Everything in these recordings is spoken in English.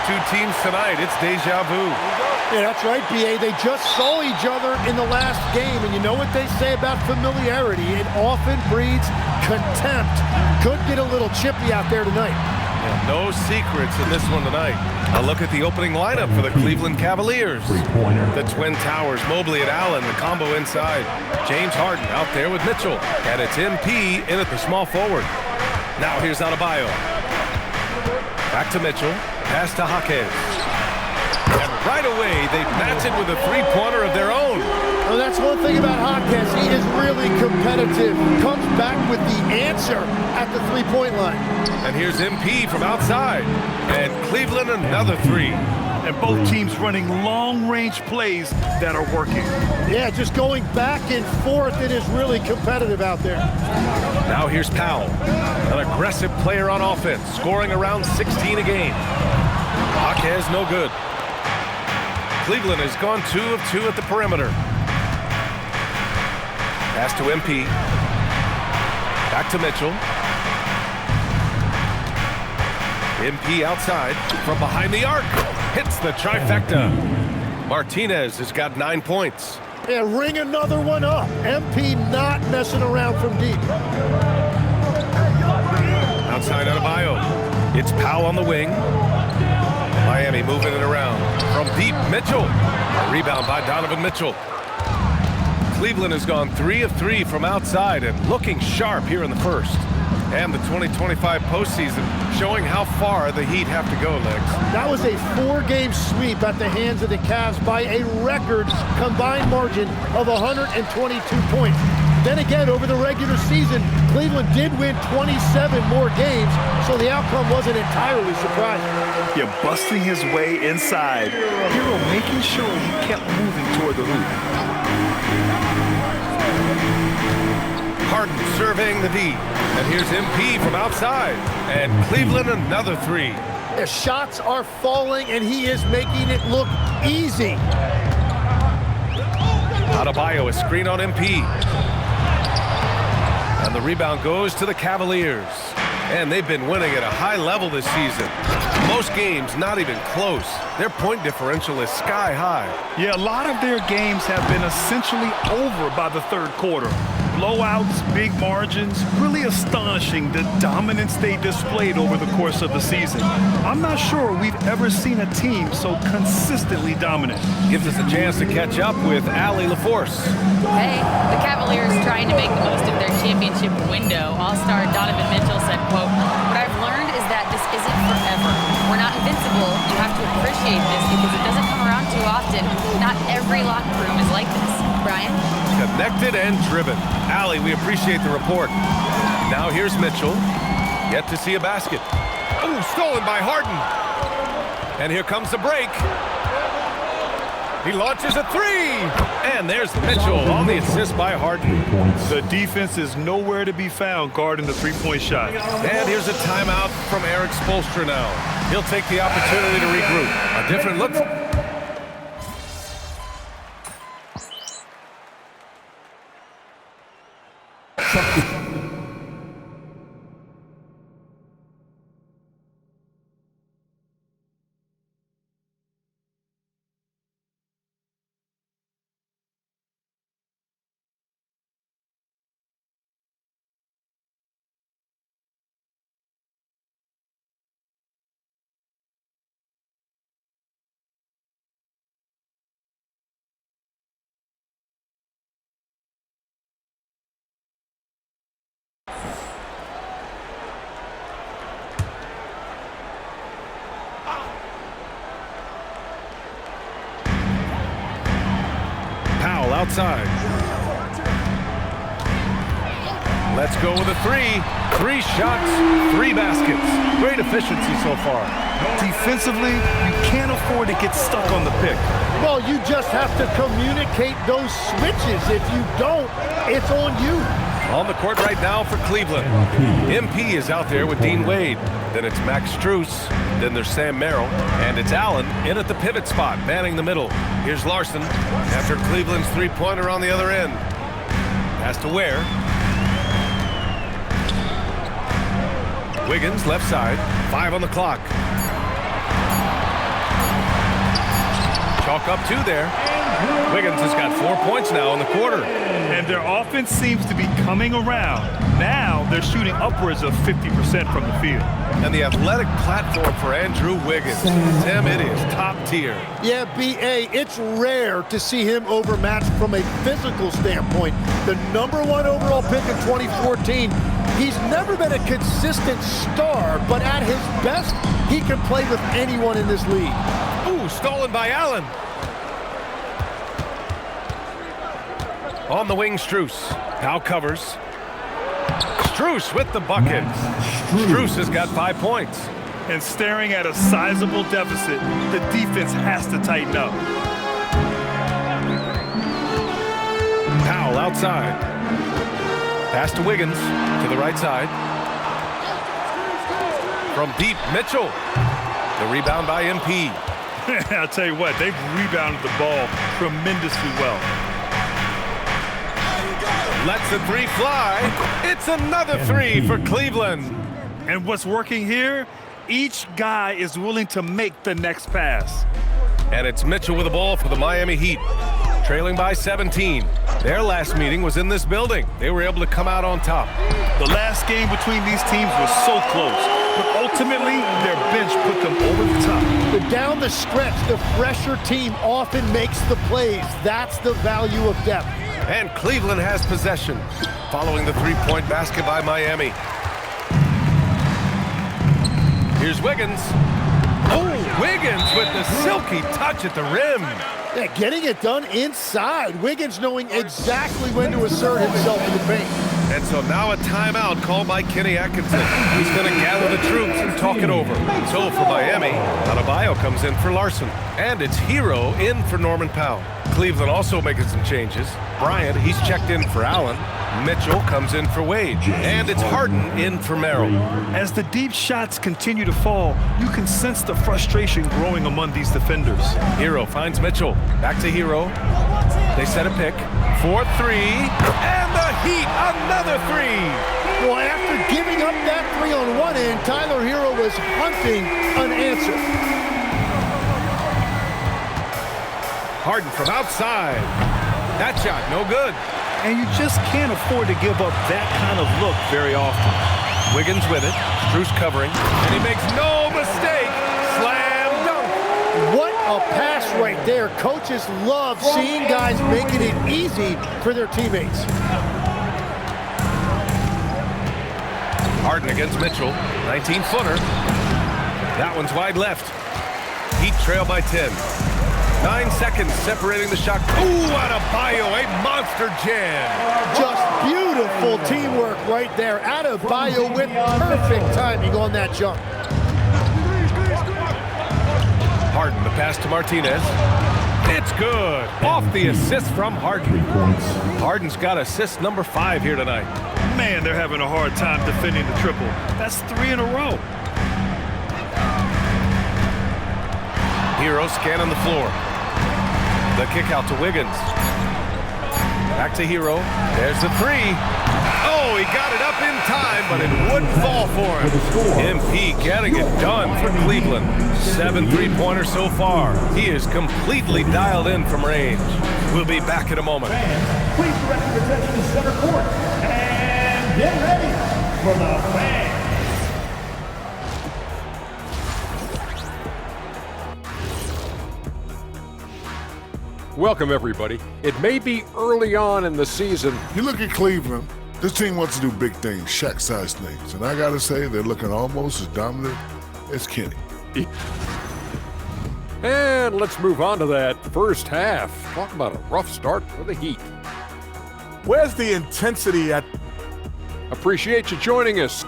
two teams tonight, it's deja vu. Yeah, that's right, B.A. They just saw each other in the last game, and you know what they say about familiarity? It often breeds contempt. Could get a little chippy out there tonight. Yeah, no secrets in this one tonight. A look at the opening lineup for the Cleveland Cavaliers. The Twin Towers, Mobley and Allen, the combo inside. James Harden out there with Mitchell. And it's MP in at the small forward. Now here's Adebayo. Back to Mitchell. Pass to Jaquez. And right away, they match it with a three-pointer of their own. Well, that's one thing about Jaquez. He is really competitive. Comes back with the answer at the three-point line. And here's MP from outside. And Cleveland another three. And both teams running long-range plays that are working. Yeah, just going back and forth. It is really competitive out there. Now here's Powell, an aggressive player on offense, scoring around 16 a game. Jaquez no good. Cleveland has gone 2 of 2 at the perimeter. Pass to MP. Back to Mitchell. MP outside from behind the arc. Hits the trifecta. Martinez has got 9 points. Yeah, ring another one up. MP not messing around from deep. Outside Adebayo. It's Powell on the wing. Miami moving it around. From deep, Mitchell. A rebound by Donovan Mitchell. Cleveland has gone 3 of 3 from outside and looking sharp here in the first. And the 2025 postseason showing how far the Heat have to go, Legs. That was a 4-game sweep at the hands of the Cavs by a record combined margin of 122 points. Then again, over the regular season, Cleveland did win 27 more games, so the outcome wasn't entirely surprising. Yeah, busting his way inside. Hero making sure he kept moving toward the hoop. Harden surveying the D. And here's MP from outside. And Cleveland another three. The shots are falling, and he is making it look easy. Adebayo, a screen on MP. And the rebound goes to the Cavaliers. And they've been winning at a high level this season. Most games not even close. Their point differential is sky high. Yeah, a lot of their games have been essentially over by the third quarter. Blowouts, big margins, really astonishing the dominance they displayed over the course of the season. I'm not sure we've ever seen a team so consistently dominant. Gives us a chance to catch up with Allie LaForce. Hey, the Cavaliers trying to make the most of their championship window. All-star Donovan Mitchell said, quote, "What I've learned is that this isn't forever. We're not invincible. You have to appreciate this because it doesn't come around too often. Not every locker room is like this." Brian? Connected and driven. Allie, we appreciate the report. Now here's Mitchell. Yet to see a basket. Oh, stolen by Harden. And here comes the break. He launches a three. And there's Mitchell on the assist by Harden. The defense is nowhere to be found guarding the three-point shot. And here's a timeout from Eric Spoelstra now. He'll take the opportunity to regroup. A different look. Outside. Let's go with a three. 3 shots, 3 baskets. Great efficiency so far. Defensively, you can't afford to get stuck on the pick. Well, you just have to communicate those switches. If you don't, it's on you. On the court right now for Cleveland. MP is out there with Dean Wade. Then it's Max Strus. Then there's Sam Merrill. And it's Allen in at the pivot spot, manning the middle. Here's Larson after Cleveland's three-pointer on the other end. Pass to Ware. Wiggins, left side. 5 on the clock. Chalk up 2 there. Wiggins has got 4 points now in the quarter. And their offense seems to be coming around. Now they're shooting upwards of 50% from the field. And the athletic platform for Andrew Wiggins. Tim, it is top tier. Yeah, B.A., it's rare to see him overmatched from a physical standpoint. The #1 overall pick in 2014. He's never been a consistent star, but at his best, he can play with anyone in this league. Ooh, stolen by Allen. On the wing, Str8. Now covers. Str8 with the bucket. Str8 has got 5 points. And staring at a sizable deficit, the defense has to tighten up. Powell outside. Pass to Wiggins to the right side. From deep, Mitchell. The rebound by MP. I'll tell you what, they've rebounded the ball tremendously well. Lets the 3 fly. It's another 3 for Cleveland. And what's working here? Each guy is willing to make the next pass. And it's Mitchell with the ball for the Miami Heat. Trailing by 17. Their last meeting was in this building. They were able to come out on top. The last game between these teams was so close, but ultimately their bench put them over the top. But down the stretch, the fresher team often makes the plays. That's the value of depth. And Cleveland has possession, following the 3-point basket by Miami. Here's Wiggins. Oh, Wiggins with the silky touch at the rim. Yeah, getting it done inside. Wiggins knowing exactly when to assert himself in the paint. And so now a timeout called by Kenny Atkinson. He's going to gather the troops and talk it over. So for Miami, Adebayo comes in for Larson. And it's Hero in for Norman Powell. Cleveland also making some changes. Bryant, he's checked in for Allen. Mitchell comes in for Wade. And it's Harden in for Merrill. As the deep shots continue to fall, you can sense the frustration growing among these defenders. Hero finds Mitchell. Back to Hero. They set a pick. 4-3. And the Heat, another 3. Well, after giving up that 3 on one end, Tyler Hero was hunting an answer. Harden from outside. That shot, no good. And you just can't afford to give up that kind of look very often. Wiggins with it. Str8 covering. And he makes no mistake. Slam dunk. What a pass right there. Coaches love seeing guys making it easy for their teammates. Harden against Mitchell. 19-footer. That one's wide left. Heat trail by 10. 9 seconds separating the shot. Ooh, Adebayo, a monster jam. Just beautiful teamwork right there. Adebayo with perfect timing on that jump. Harden, the pass to Martinez. It's good. Off the assist from Harden. Harden's got assist number 5 here tonight. Man, they're having a hard time defending the triple. That's 3 in a row. Hero scanning the floor. The kick out to Wiggins. Back to Hero. There's the 3. Oh, he got it up in time, but it wouldn't fall for him. MP getting it done for Cleveland. 7 3-pointers so far. He is completely dialed in from range. We'll be back in a moment. Please direct your attention to center court and get ready for the fans. Welcome, everybody. It may be early on in the season. You look at Cleveland, this team wants to do big things, Shaq-sized things. And I got to say, they're looking almost as dominant as Kenny. And let's move on to that first half. Talk about a rough start for the Heat. Where's the intensity at? Appreciate you joining us.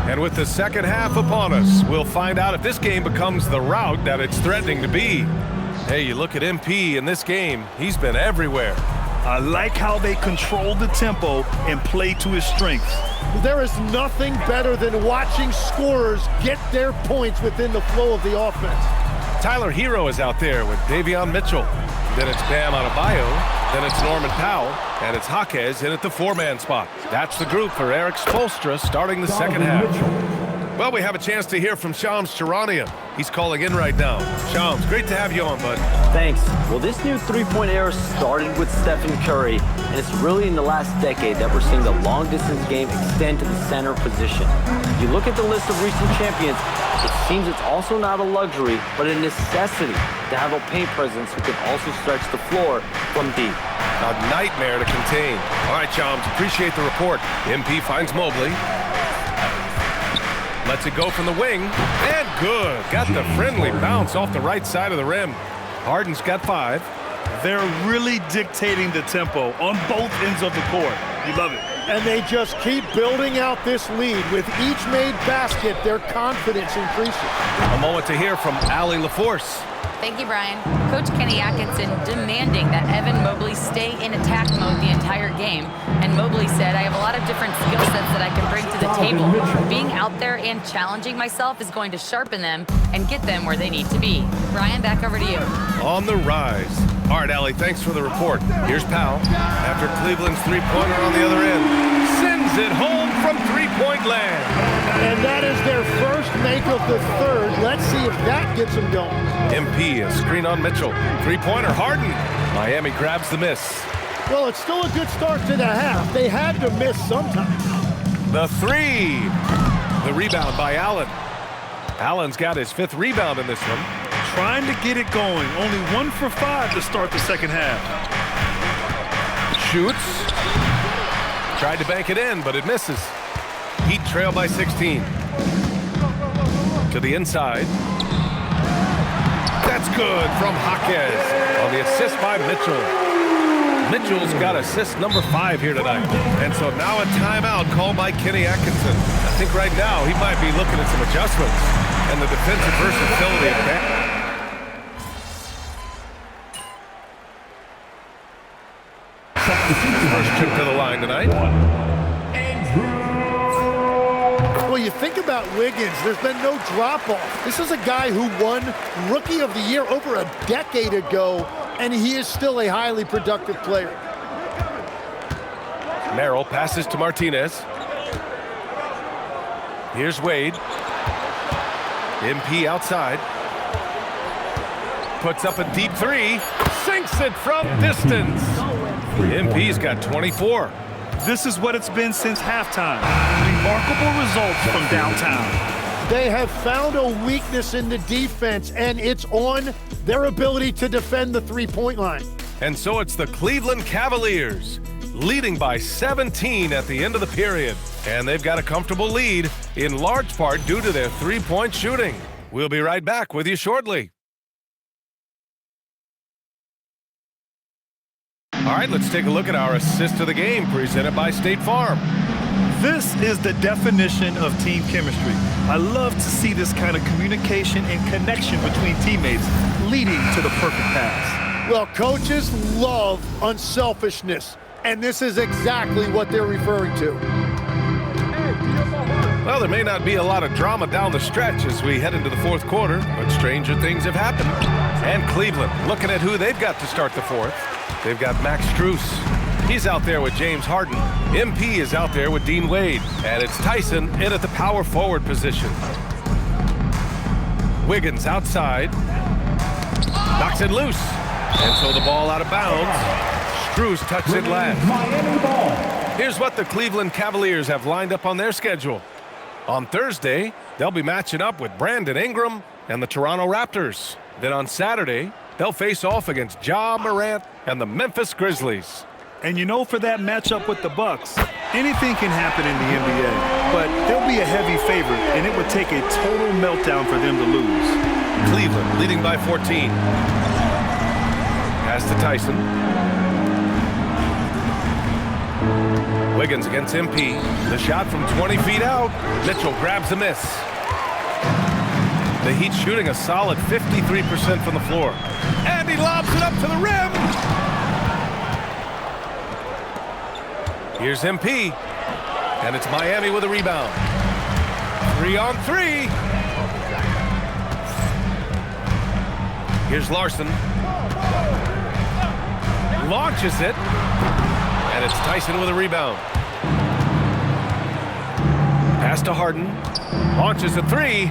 And with the second half upon us, we'll find out if this game becomes the rout that it's threatening to be. Hey, you look at MP in this game, he's been everywhere. I like how they control the tempo and play to his strengths. There is nothing better than watching scorers get their points within the flow of the offense. Tyler Hero is out there with Davion Mitchell. Then it's Bam Adebayo. Then it's Norman Powell, and it's Jaquez in at the 4-man spot. That's the group for Eric Spoelstra starting the second half. Well, we have a chance to hear from Shams Charania. He's calling in right now. Shams, great to have you on, bud. Thanks. Well, this new three-point era started with Stephen Curry, and it's really in the last decade that we're seeing the long-distance game extend to the center position. If you look at the list of recent champions, it seems it's also not a luxury, but a necessity to have a paint presence who can also stretch the floor from deep. A nightmare to contain. All right, Shams, appreciate the report. MP finds Mobley. Lets it go from the wing, and good. Got the friendly bounce off the right side of the rim. Harden's got 5. They're really dictating the tempo on both ends of the court. You love it. And they just keep building out this lead. With each made basket, their confidence increases. A moment to hear from Allie LaForce. Thank you, Brian. Coach Kenny Atkinson demanding that Evan Mobley stay in attack mode the entire game. And Mobley said, I have a lot of different skill sets that I can bring to the table. Being out there and challenging myself is going to sharpen them and get them where they need to be. Brian, back over to you. On the rise. All right, Allie, thanks for the report. Here's Powell. After Cleveland's three-pointer on the other end. Sends it home from three-point land. And that is their first make of the third. Let's see if that gets them going. MP, a screen on Mitchell. Three-pointer, Harden. Miami grabs the miss. Well, it's still a good start to the half. They had to miss sometime. The 3. The rebound by Allen. Allen's got his 5th rebound in this one. Trying to get it going. Only 1 for 5 to start the second half. Shoots. Tried to bank it in, but it misses. Heat trail by 16. To the inside. That's good from Jaquez on the assist by Mitchell. Mitchell's got assist number 5 here tonight. And so now a timeout called by Kenny Atkinson. I think right now he might be looking at some adjustments and the defensive versatility of that. First trip to the line tonight. Well, you think about Wiggins, there's been no drop-off. This is a guy who won Rookie of the Year over a decade ago, and he is still a highly productive player. Merrill passes to Martinez. Here's Wade. MP outside. Puts up a deep 3. Sinks it from distance. MP's got 24. This is what it's been since halftime. Remarkable results from downtown. They have found a weakness in the defense, and it's on their ability to defend the three-point line. And so it's the Cleveland Cavaliers leading by 17 at the end of the period. And they've got a comfortable lead, in large part due to their three-point shooting. We'll be right back with you shortly. All right, let's take a look at our assist of the game presented by State Farm. This is the definition of team chemistry. I love to see this kind of communication and connection between teammates leading to the perfect pass. Well, coaches love unselfishness, and this is exactly what they're referring to. Well, there may not be a lot of drama down the stretch as we head into the fourth quarter, but stranger things have happened. And Cleveland, looking at who they've got to start the fourth. They've got Max Strus. He's out there with James Harden. MP is out there with Dean Wade. And it's Tyson in at the power forward position. Wiggins outside. Knocks it loose. And so the ball out of bounds. Strus tucks it last. Here's what the Cleveland Cavaliers have lined up on their schedule. On Thursday, they'll be matching up with Brandon Ingram and the Toronto Raptors. Then on Saturday, they'll face off against Ja Morant and the Memphis Grizzlies. And you know, for that matchup with the Bucks, anything can happen in the NBA, but they'll be a heavy favorite, and it would take a total meltdown for them to lose. Cleveland leading by 14. Pass to Tyson. Wiggins against MP. The shot from 20 feet out. Mitchell grabs the miss. The Heat shooting a solid 53% from the floor. And he lobs it up to the rim. Here's MP. And it's Miami with a rebound. 3-on-3. Here's Larson. launches it, and it's Tyson with a rebound. Pass to Harden, launches a three.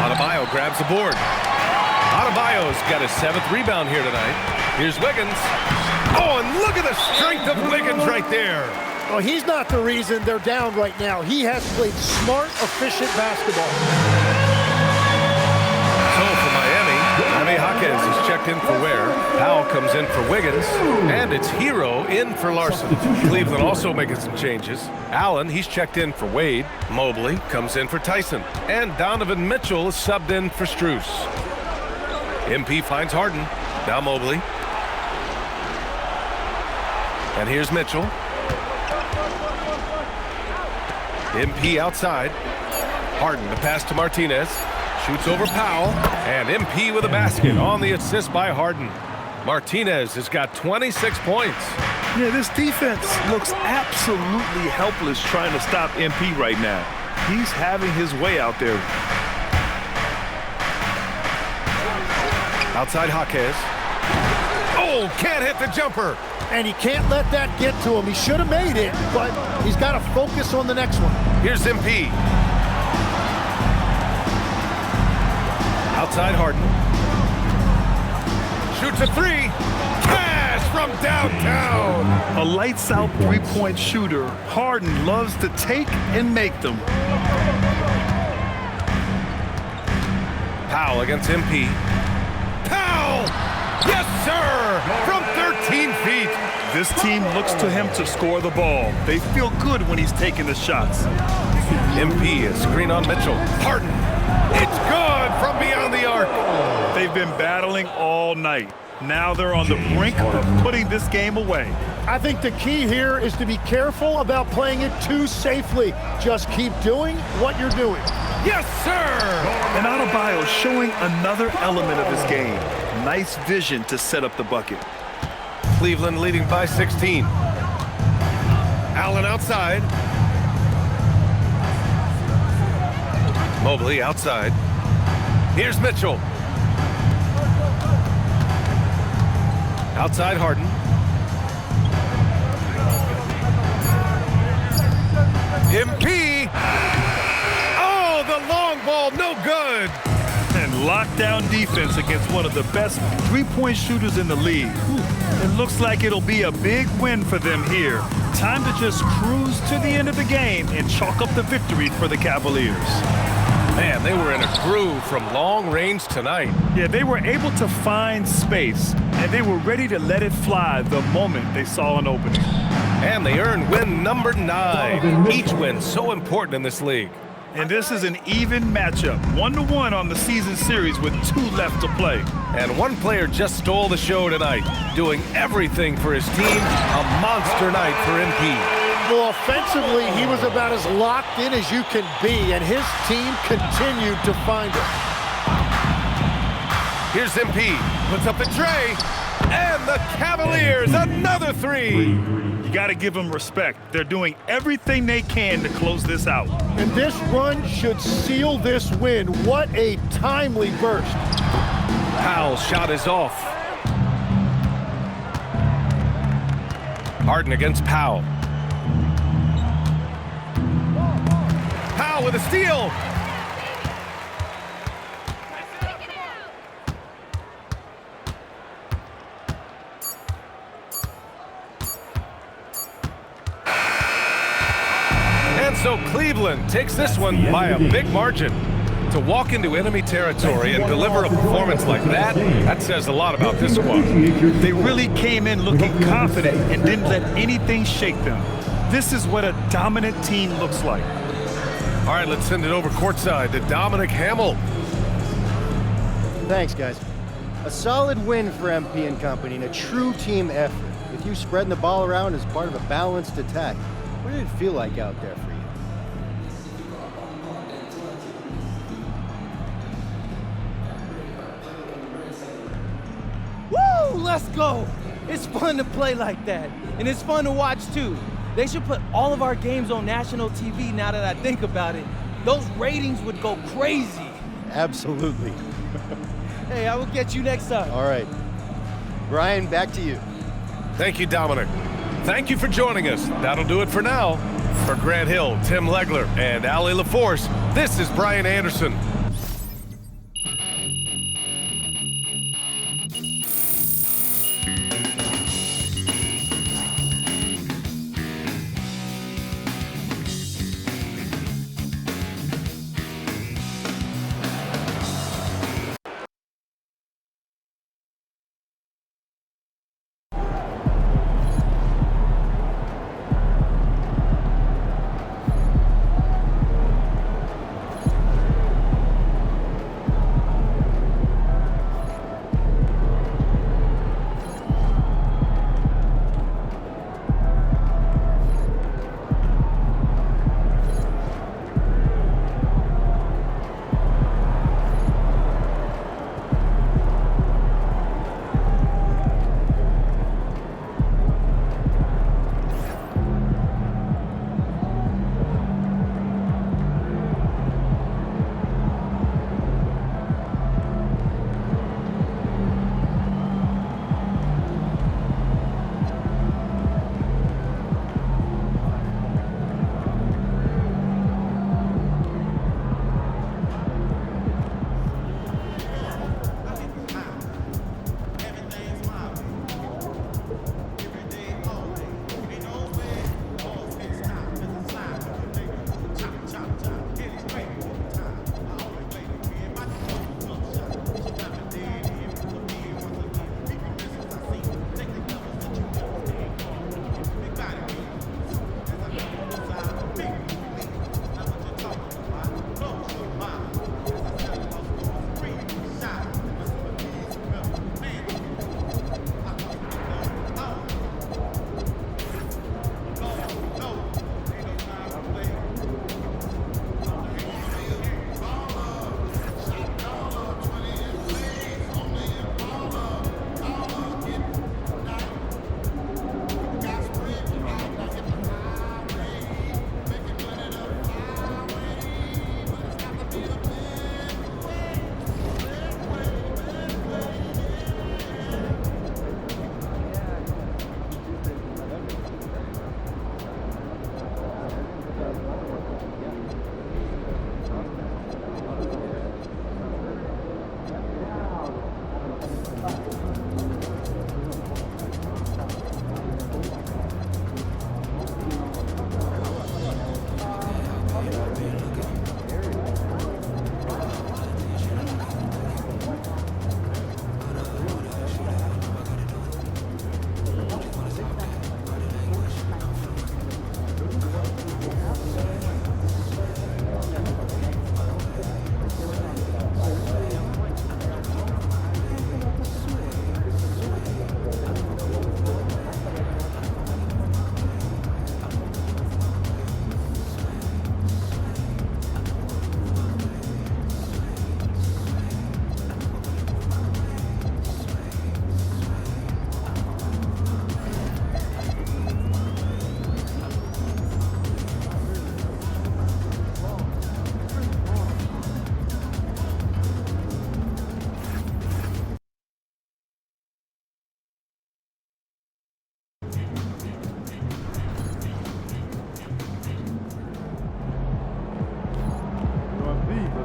Adebayo grabs the board. Adebayo's got his 7th rebound here tonight. Here's Wiggins. Oh, and look at the strength of Wiggins right there. Well, he's not the reason they're down right now. He has played smart, efficient basketball. So for Miami, Jaime Jaquez is checked in for Ware. Powell comes in for Wiggins. And it's Hero in for Larson. Cleveland also making some changes. Allen, he's checked in for Wade. Mobley comes in for Tyson. And Donovan Mitchell is subbed in for Strus. MP finds Harden. Now Mobley. And here's Mitchell. MP outside. Harden the pass to Martinez. Shoots over Powell. And MP with a basket on the assist by Harden. Martinez has got 26 points. Yeah, this defense looks absolutely helpless trying to stop MP right now. He's having his way out there. Outside Jaquez. Oh, can't hit the jumper. And he can't let that get to him. He should have made it, but he's got to focus on the next one. Here's MP. Outside Harden. Shoots a three. Cash from downtown. A lights-out three-point shooter. Harden loves to take and make them. Powell against MP. Powell! Yes, sir! From 13 feet. This team looks to him to score the ball. They feel good when he's taking the shots. MP is screen on Mitchell. Harden. It's good from beyond the arc. They've been battling all night. Now they're on the brink of putting this game away. I think the key here is to be careful about playing it too safely. Just keep doing what you're doing. Yes, sir! And Adebayo showing another element of his game. Nice vision to set up the bucket. Cleveland leading by 16. Allen outside. Mobley outside. Here's Mitchell. Outside Harden. MP. Oh, the long ball, no good. And lockdown defense against one of the best three-point shooters in the league. It looks like it'll be a big win for them here. Time to just cruise to the end of the game and chalk up the victory for the Cavaliers. Man, they were in a groove from long range tonight. Yeah, they were able to find space, and they were ready to let it fly the moment they saw an opening. And they earned win number 9. Each win so important in this league. And this is an even matchup, 1-1 on the season series with 2 left to play. And one player just stole the show tonight, doing everything for his team. A monster night for MP. Well, offensively, he was about as locked in as you can be, and his team continued to find it. Here's MP, puts up the tray, and the Cavaliers, another 3. You got to give them respect. They're doing everything they can to close this out. And this run should seal this win. What a timely burst. Powell's shot is off. Harden against Powell. Powell with a steal. And so Cleveland takes this one by a big margin. To walk into enemy territory and deliver a performance like that, that says a lot about this squad. They really came in looking confident and didn't let anything shake them. This is what a dominant team looks like. All right, let's send it over courtside to Dominic Hamill. Thanks, guys. A solid win for MP and company and a true team effort. With you spreading the ball around as part of a balanced attack. What did it feel like out there for you? Woo! Let's go! It's fun to play like that, and it's fun to watch too. They should put all of our games on national TV now that I think about it. Those ratings would go crazy. Absolutely. Hey, I will get you next time. All right. Brian, back to you. Thank you, Dominic. Thank you for joining us. That'll do it for now. For Grant Hill, Tim Legler, and Allie LaForce, this is Brian Anderson.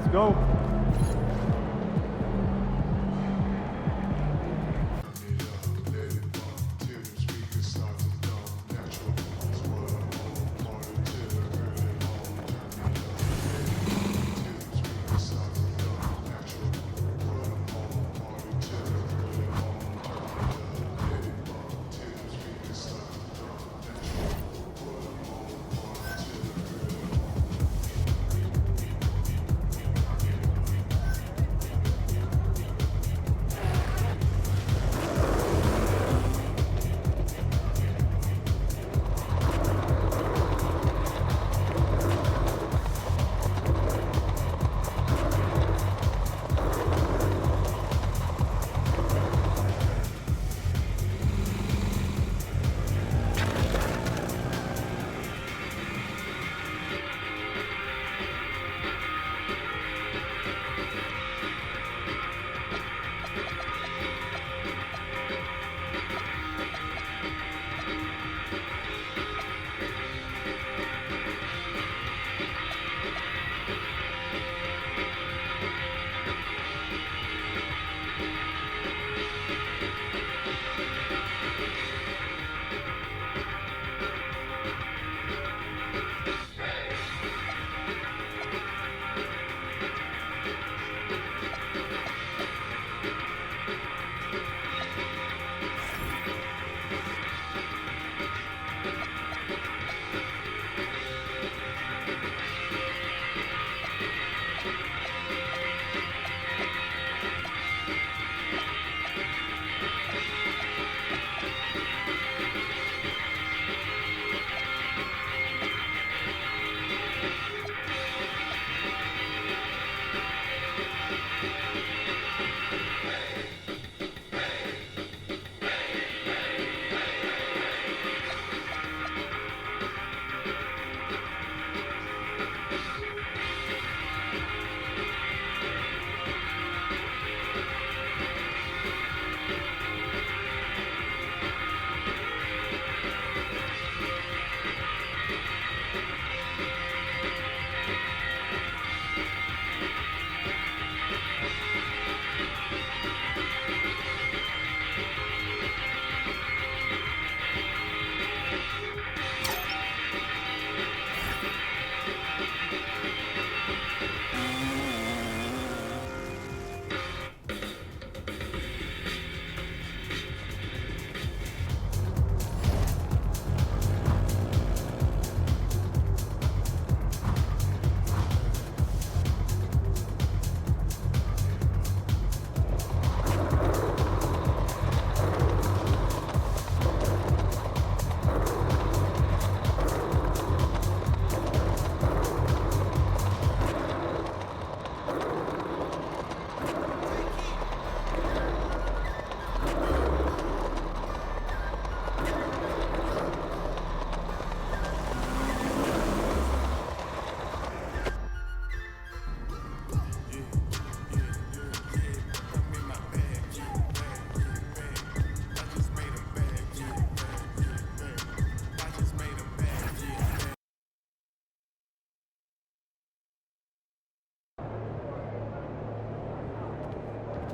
Let's go.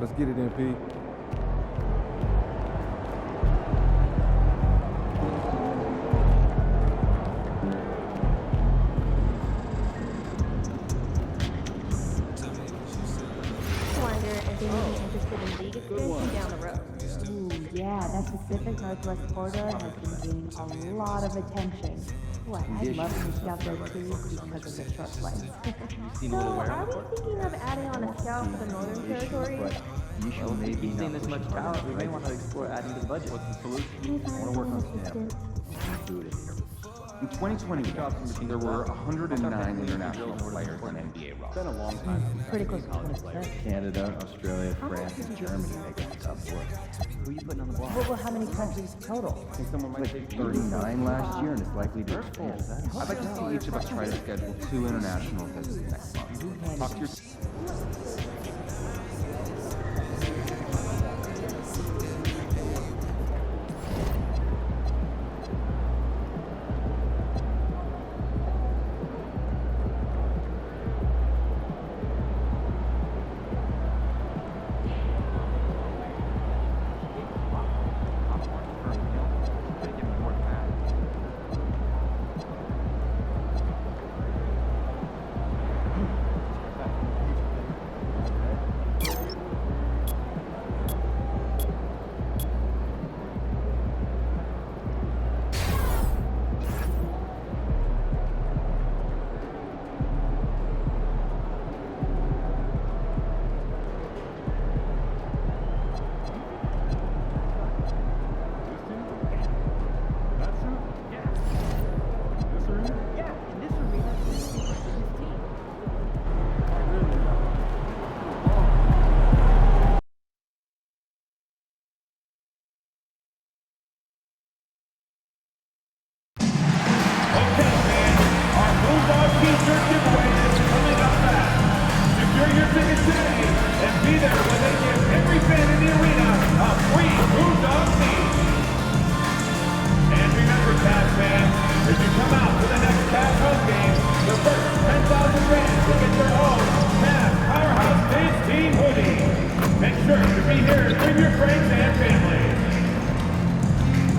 Let's get it, MP. Yeah, that Pacific Northwest corridor has been gaining a lot of attention. What, I'd love to stay out there too because of the short flights. So, are we thinking of adding on a scout for the Northern Territory? Well, if you've seen this much talent, we may want to explore adding to the budget. What's the solution? I want to work on SNAP. Do it here. In 2021, there were 109 international players on NBA roster. It's been a long time. Pretty close to 20%. Canada, Australia, France, and Germany make up the top four. Who are you putting on the block? Well, how many countries total? I think someone might take 39 last year, and it's likely to expand. I'd like to see each of us try to schedule 2 international visits next month. Talk to your...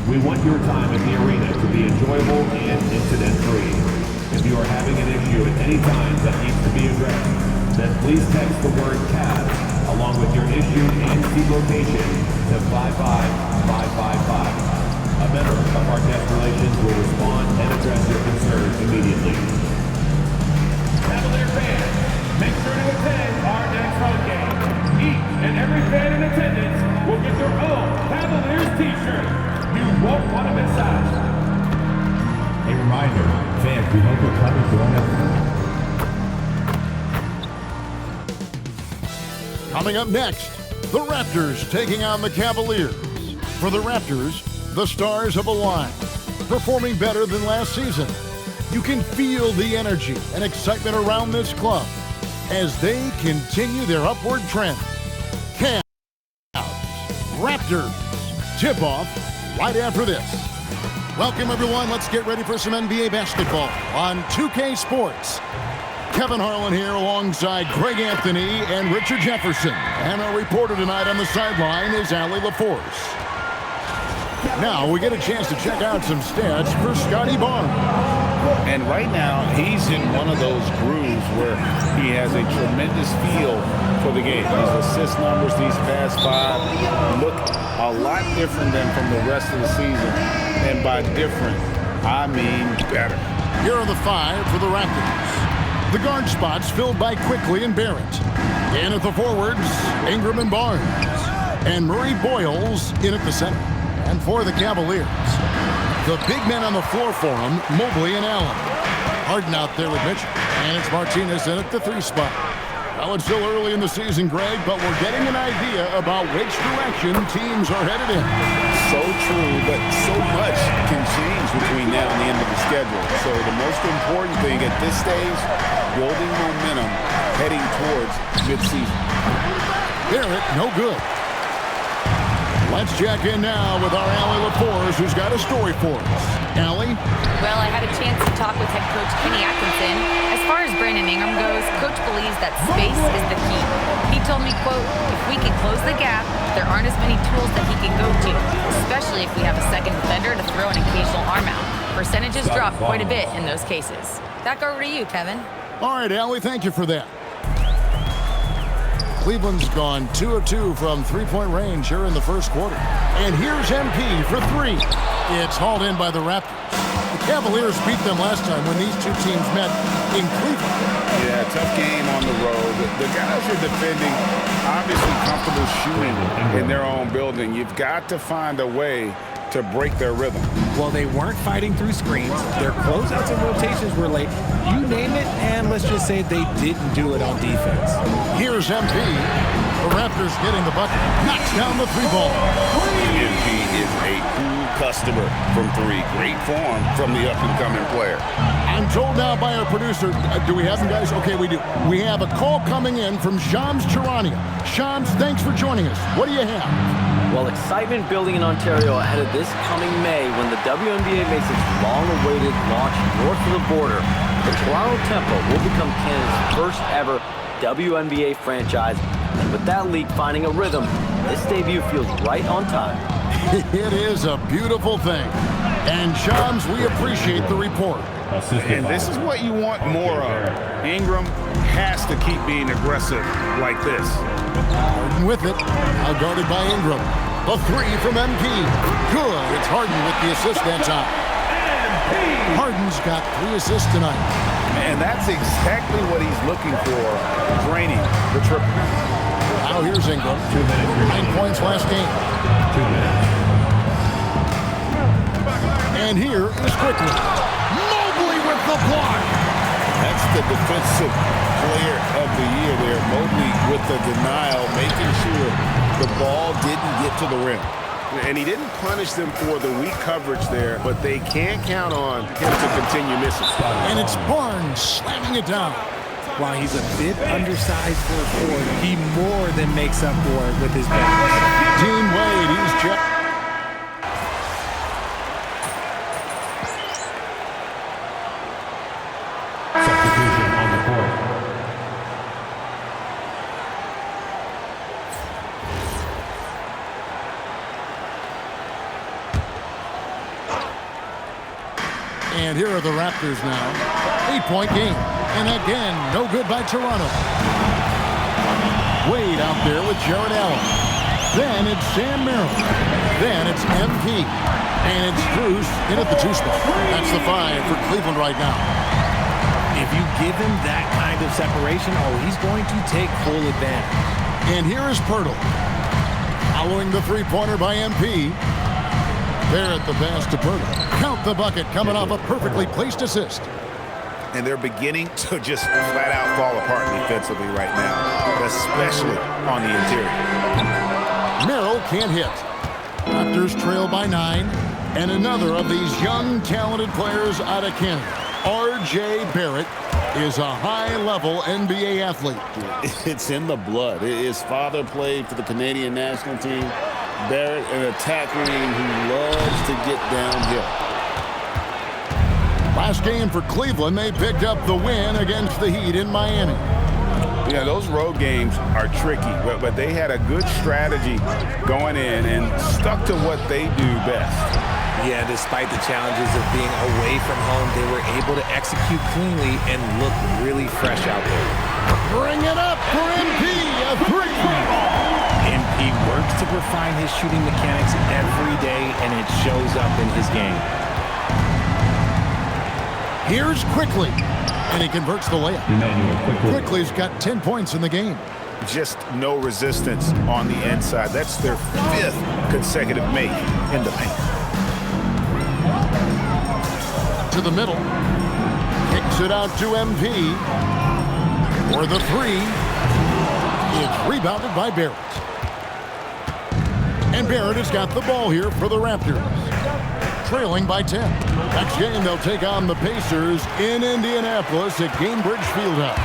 We want your time at the arena to be enjoyable and incident-free. If you are having an issue at any time that needs to be addressed, then please text the word CAB along with your issue and seat location to 55555. A member of our guest relations will respond and address your concerns immediately. Cavalier fans, make sure to attend our next home game. Each and every fan in attendance will get their own Cavaliers t-shirt. You won't want to miss out. A reminder, fans, we hope you'll come and join us. Coming up next, the Raptors taking on the Cavaliers. For the Raptors, the stars have aligned, performing better than last season. You can feel the energy and excitement around this club as they continue their upward trend. Cavs, Raptors, tip-off right after this. Welcome, everyone. Let's get ready for some NBA basketball on 2K Sports. Kevin Harlan here alongside Greg Anthony and Richard Jefferson. And our reporter tonight on the sideline is Allie LaForce. Now we get a chance to check out some stats for Scotty Barnes. And right now, he's in one of those grooves where he has a tremendous feel for the game. His assist numbers these past 5 look a lot different than from the rest of the season. And by different, I mean better. Here are the 5 for the Raptors. The guard spots filled by Quickly and Barrett. In at the forwards, Ingram and Barnes. And Murray Boyles in at the center. And for the Cavaliers, the big men on the floor for them, Mobley and Allen. Harden out there with Mitchell. And it's Martinez in at the 3 spot. Well, it's still early in the season, Greg, but we're getting an idea about which direction teams are headed in. So true, but so much can change between now and the end of the schedule. So the most important thing at this stage, building momentum heading towards midseason. Barrett, no good. Let's check in now with our Allie LaForce, who's got a story for us. Allie? Well, I had a chance to talk with head coach Kenny Atkinson. As far as Brandon Ingram goes, coach believes that space is the key. He told me, quote, if we can close the gap, there aren't as many tools that he can go to, especially if we have a second defender to throw an occasional arm out. Percentages drop quite a bit in those cases. Back over to you, Kevin. All right, Allie, thank you for that. Cleveland's gone 2 of 2 from three-point range here in the first quarter. And here's MP for three. It's hauled in by the Raptors. The Cavaliers beat them last time when these two teams met in Cleveland. Yeah, tough game on the road. The guys are defending, obviously comfortable shooting in their own building. You've got to find a way to break their rhythm. Well, they weren't fighting through screens. Their closeouts and rotations were late. You name it, and let's just say they didn't do it on defense. Here's MP. The Raptors getting the bucket. Knocks down the three ball. MP is a cool customer from three. Great form from the up-and-coming player. I'm told now by our producer, do we have them, guys? Okay, we do. We have a call coming in from Shams Charania. Shams, thanks for joining us. What do you have? Well, excitement building in Ontario ahead of this coming May when the WNBA makes its long-awaited launch north of the border. The Toronto Tempo will become Canada's first ever WNBA franchise. And with that league finding a rhythm, this debut feels right on time. It is a beautiful thing. And Shams, we appreciate the report. And this is what you want more of. Ingram has to keep being aggressive like this. Harden with it. Now guarded by Ingram. A three from MP. Good. It's Harden with the assist that time. Harden's got 3 assists tonight. And that's exactly what he's looking for, draining the triple. Now here's Ingram. 9 points last game. 2 minutes. And here is Quickly. Mobley with the block. That's the defensive player of the year there. Mobley with the denial, making sure the ball didn't get to the rim. And he didn't punish them for the weak coverage there, but they can't count on him to continue missing. And it's Barnes slamming it down. While he's a bit undersized for a forward, he more than makes up for it with his balance. Dean Wade, he's checked. Substitution on the court. And here are the Raptors now. 8-point game. And again, no good by Toronto. Wade out there with Jared Allen. Then it's Sam Merrill. Then it's MP. And it's Bruce in at the 2 spot. That's the 5 for Cleveland right now. If you give him that kind of separation, he's going to take full advantage. And here is Pirtle. Following the three-pointer by MP. There at the pass to Pirtle. Count the bucket coming off a perfectly placed assist. And they're beginning to just flat out fall apart defensively right now, especially on the interior. Merrill can't hit. Raptors trail by 9. And another of these young, talented players out of Canada, R.J. Barrett, is a high-level NBA athlete. It's in the blood. His father played for the Canadian national team. Barrett, an attacker who loves to get downhill. Last game for Cleveland, they picked up the win against the Heat in Miami. Yeah, those road games are tricky, but they had a good strategy going in and stuck to what they do best. Yeah, despite the challenges of being away from home, they were able to execute cleanly and look really fresh out there. Bring it up for MP, a 3. MP works to refine his shooting mechanics every day, and it shows up in his game. Here's Quickly, and he converts the layup. Quickly's got 10 points in the game. Just no resistance on the inside. That's their 5th consecutive make in the paint. To the middle. Kicks it out to MP. For the 3. It's rebounded by Barrett. And Barrett has got the ball here for the Raptors. Trailing by 10. Next game, they'll take on the Pacers in Indianapolis at Gainbridge Fieldhouse.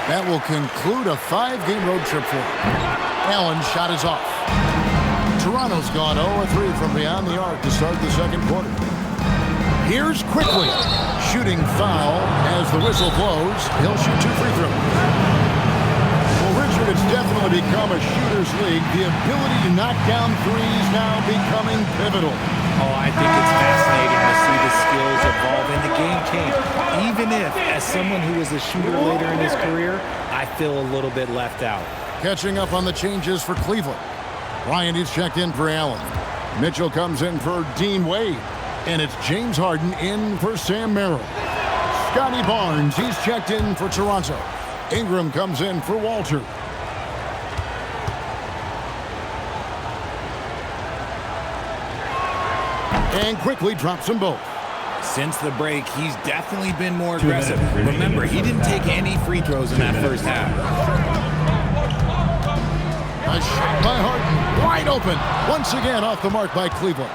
That will conclude a 5-game road trip for them. Allen's shot is off. Toronto's gone 0-3 from beyond the arc to start the second quarter. Here's Quickly. Shooting foul as the whistle blows. He'll shoot 2 free throws. Well, Richard, it's definitely become a shooter's league. The ability to knock down threes now becoming pivotal. Oh, I think it's fascinating to see the skills evolve and the game change. Even if, as someone who was a shooter later in his career, I feel a little bit left out. Catching up on the changes for Cleveland. Ryan is checked in for Allen. Mitchell comes in for Dean Wade. And it's James Harden in for Sam Merrill. Scotty Barnes, he's checked in for Toronto. Ingram comes in for Walter. And Quickly drops them both. Since the break, he's definitely been more aggressive. Remember, he didn't take any free throws in that first half. A shot by Harden, wide open. Once again off the mark by Cleveland.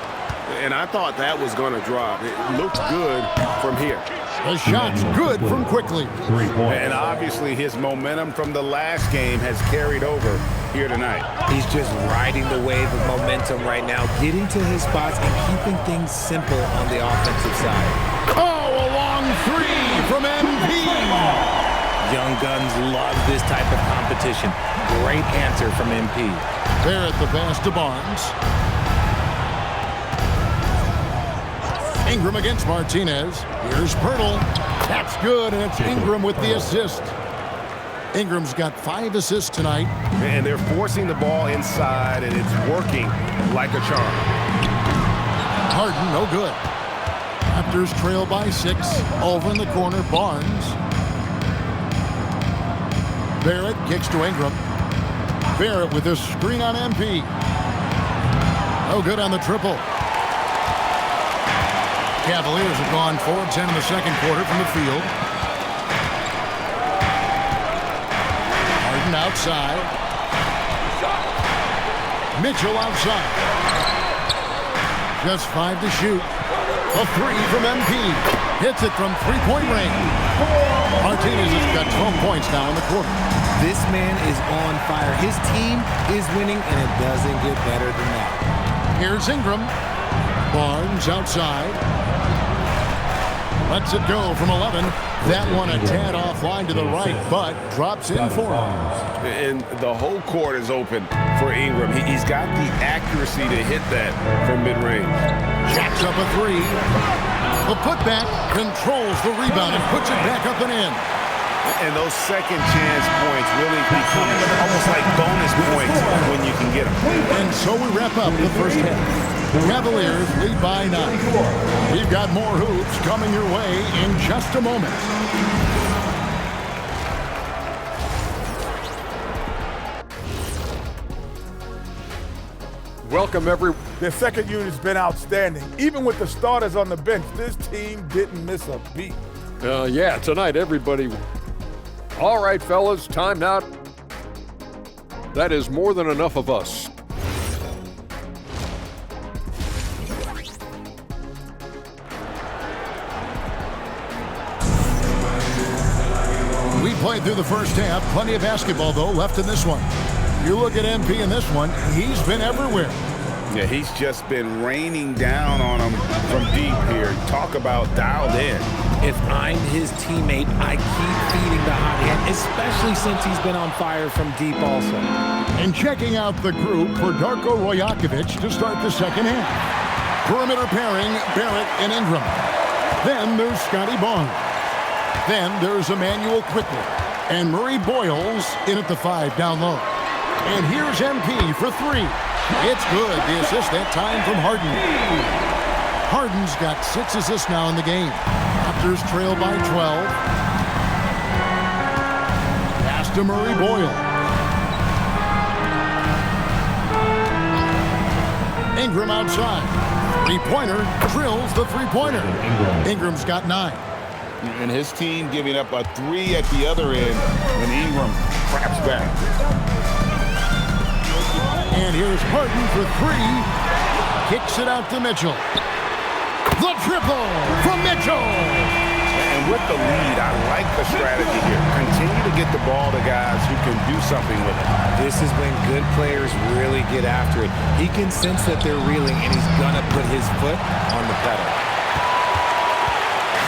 And I thought that was going to drop. It looked good from here. The shot's good from Quickly. And obviously his momentum from the last game has carried over here tonight. He's just riding the wave of momentum right now, getting to his spots and keeping things simple on the offensive side. Oh, a long three from MP. Young guns love this type of competition. Great answer from MP. Barrett the pass to Barnes. Ingram against Martinez. Here's Pirtle. That's good, and it's Ingram with the assist. Ingram's got 5 assists tonight. And they're forcing the ball inside, and it's working like a charm. Harden, no good. Raptors trail by 6. Over in the corner, Barnes. Barrett kicks to Ingram. Barrett with a screen on MP. No good on the triple. Cavaliers have gone 4-10 in the second quarter from the field. Harden outside. Mitchell outside. Just 5 to shoot. A 3 from MP. Hits it from three-point range. Martinez has got 12 points now in the quarter. This man is on fire. His team is winning, and it doesn't get better than that. Here's Ingram. Barnes outside. Lets it go from 11. That one a tad offline to the right, but drops in for him. And the whole court is open for Ingram. He's got the accuracy to hit that from mid-range. Jacks up a 3. The putback controls the rebound and puts it back up and in. And those second chance points really become almost like bonus points when you can get them. And so we wrap up the first half. The Cavaliers lead by 9. We've got more hoops coming your way in just a moment. Welcome, everyone. Their second unit's been outstanding. Even with the starters on the bench, this team didn't miss a beat. Yeah, tonight, everybody. All right, fellas, time now. That is more than enough of us. We played through the first half. Plenty of basketball, though, left in this one. You look at MP in this one, he's been everywhere. Yeah, he's just been raining down on him from deep here. Talk about dialed in. If I'm his teammate, I keep feeding the hot hand, especially since he's been on fire from deep also. And checking out the group for Darko Rajakovic to start the second half. Perimeter pairing, Barrett and Ingram. Then there's Scotty Barnes. Then there's Emmanuel Quickly. And Murray Boyles in at the 5 down low. And here's MP for 3. It's good. The assist that time from Harden. Harden's got 6 assists now in the game. Raptors trail by 12. Pass to Murray Boyle. Ingram outside. Three-pointer drills the three-pointer. Ingram's got 9. And his team giving up a 3 at the other end when Ingram craps back. And here's Harden for 3. Kicks it out to Mitchell. The triple from Mitchell. And with the lead, I like the strategy here. Continue to get the ball to guys who can do something with it. This is when good players really get after it. He can sense that they're reeling, and he's going to put his foot on the pedal.